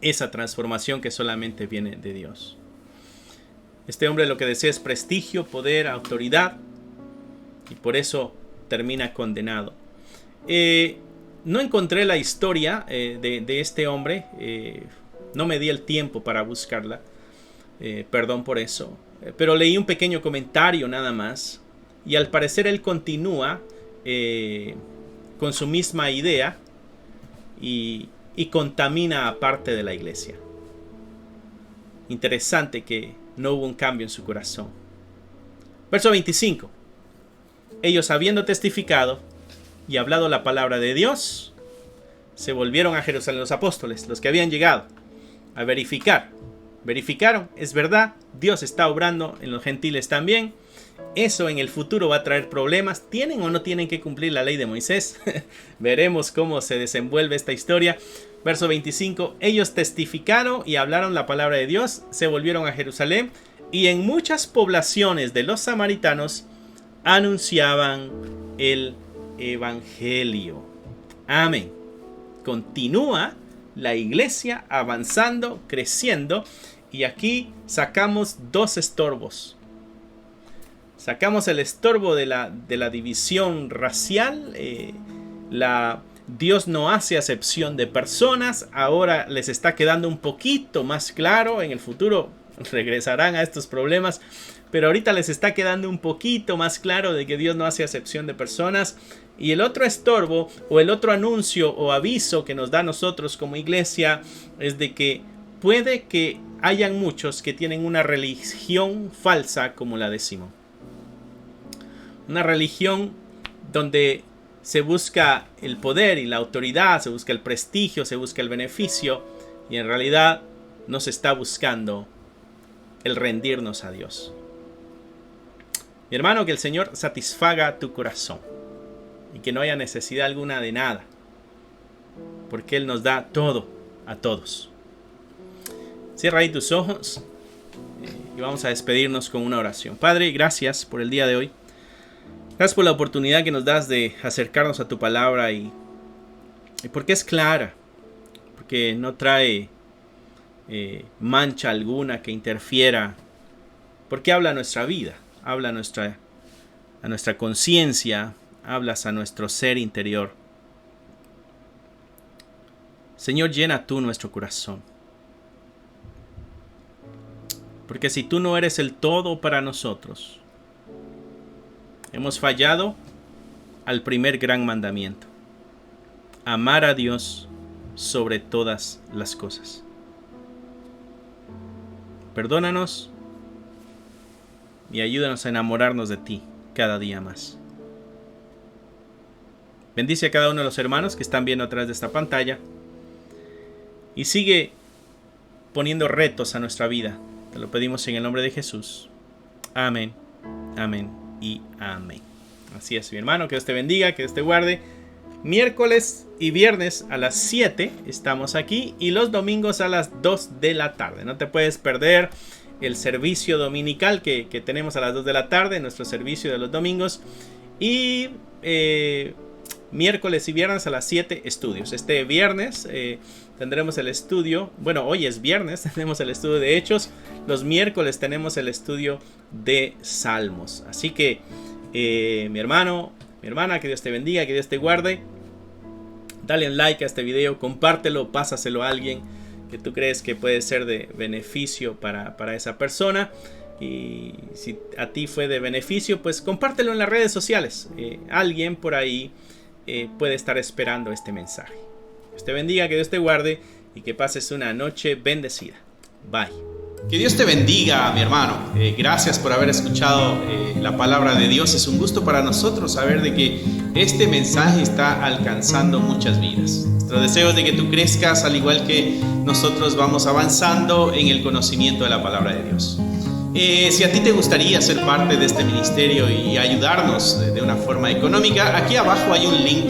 esa transformación que solamente viene de Dios. Este hombre lo que desea es prestigio, poder, autoridad, y por eso termina condenado. No encontré la historia de este hombre. No me di el tiempo para buscarla. Perdón por eso. Pero leí un pequeño comentario nada más. Y al parecer él continúa con su misma idea y contamina a parte de la iglesia. Interesante que no hubo un cambio en su corazón. Verso 25. Ellos, habiendo testificado y hablado la palabra de Dios, se volvieron a Jerusalén. Los apóstoles, los que habían llegado a verificar. Verificaron: es verdad, Dios está obrando en los gentiles también. Eso en el futuro va a traer problemas. ¿Tienen o no tienen que cumplir la ley de Moisés? Veremos cómo se desenvuelve esta historia. Verso 25. Ellos testificaron y hablaron la palabra de Dios, se volvieron a Jerusalén, y en muchas poblaciones de los samaritanos anunciaban el evangelio. Amén. Continúa la iglesia avanzando, creciendo, y aquí sacamos dos estorbos. Sacamos el estorbo de la división racial. Dios no hace acepción de personas. Ahora les está quedando un poquito más claro. En el futuro regresarán a estos problemas. pero ahorita les está quedando un poquito más claro de que Dios no hace acepción de personas. Y el otro estorbo o el otro anuncio o aviso que nos da a nosotros como iglesia es de que puede que hayan muchos que tienen una religión falsa como la de Simón. Una religión donde se busca el poder y la autoridad, se busca el prestigio, se busca el beneficio, y en realidad no se está buscando el rendirnos a Dios. Mi hermano, que el Señor satisfaga tu corazón y que no haya necesidad alguna de nada, porque Él nos da todo a todos. Cierra ahí tus ojos y vamos a despedirnos con una oración. Padre, gracias por el día de hoy. Gracias por la oportunidad que nos das de acercarnos a tu palabra y porque es clara, porque no trae mancha alguna que interfiera, porque habla a nuestra vida, habla a nuestra conciencia, hablas a nuestro ser interior. Señor, llena tú nuestro corazón, porque si tú no eres el todo para nosotros, hemos fallado al primer gran mandamiento: amar a Dios sobre todas las cosas. Perdónanos y ayúdanos a enamorarnos de ti cada día más. Bendice a cada uno de los hermanos que están viendo a través de esta pantalla y sigue poniendo retos a nuestra vida. Te lo pedimos en el nombre de Jesús. Amén, amén y amén. Así es, mi hermano, que Dios te bendiga, que Dios te guarde. Miércoles y viernes a las 7 estamos aquí y los domingos a las 2 de la tarde. No te puedes perder el servicio dominical que tenemos a las 2 de la tarde, nuestro servicio de los domingos. Y miércoles y viernes a las 7 estudios. Este viernes tendremos el estudio, bueno, hoy es viernes, tenemos el estudio de Hechos. Los miércoles tenemos el estudio de Salmos. Así que mi hermano, mi hermana, que Dios te bendiga, que Dios te guarde. Dale un like a este video, compártelo, pásaselo a alguien que tú crees que puede ser de beneficio para esa persona. Y si a ti fue de beneficio, pues compártelo en las redes sociales. Alguien por ahí puede estar esperando este mensaje. Dios te bendiga, que Dios te guarde y que pases una noche bendecida. Bye. Que Dios te bendiga, mi hermano. Gracias por haber escuchado la palabra de Dios. Es un gusto para nosotros saber de que este mensaje está alcanzando muchas vidas. Nuestro deseo es de que tú crezcas al igual que nosotros vamos avanzando en el conocimiento de la palabra de Dios. Si a ti te gustaría ser parte de este ministerio y ayudarnos de una forma económica, aquí abajo hay un link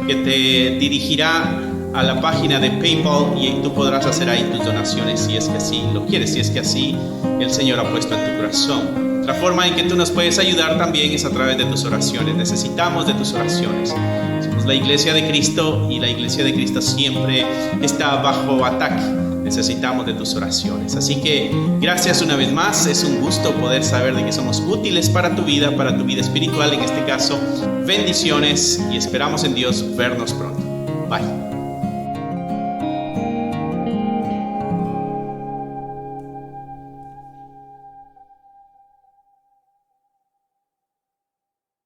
que te dirigirá a la página de PayPal y tú podrás hacer ahí tus donaciones si es que así lo quieres, si es que así el Señor ha puesto en tu corazón. Otra forma en que tú nos puedes ayudar también es a través de tus oraciones. Necesitamos de tus oraciones. Somos la Iglesia de Cristo y la Iglesia de Cristo siempre está bajo ataque. Necesitamos de tus oraciones. Así que gracias una vez más. Es un gusto poder saber de que somos útiles para tu vida espiritual en este caso. Bendiciones y esperamos en Dios vernos pronto. Bye.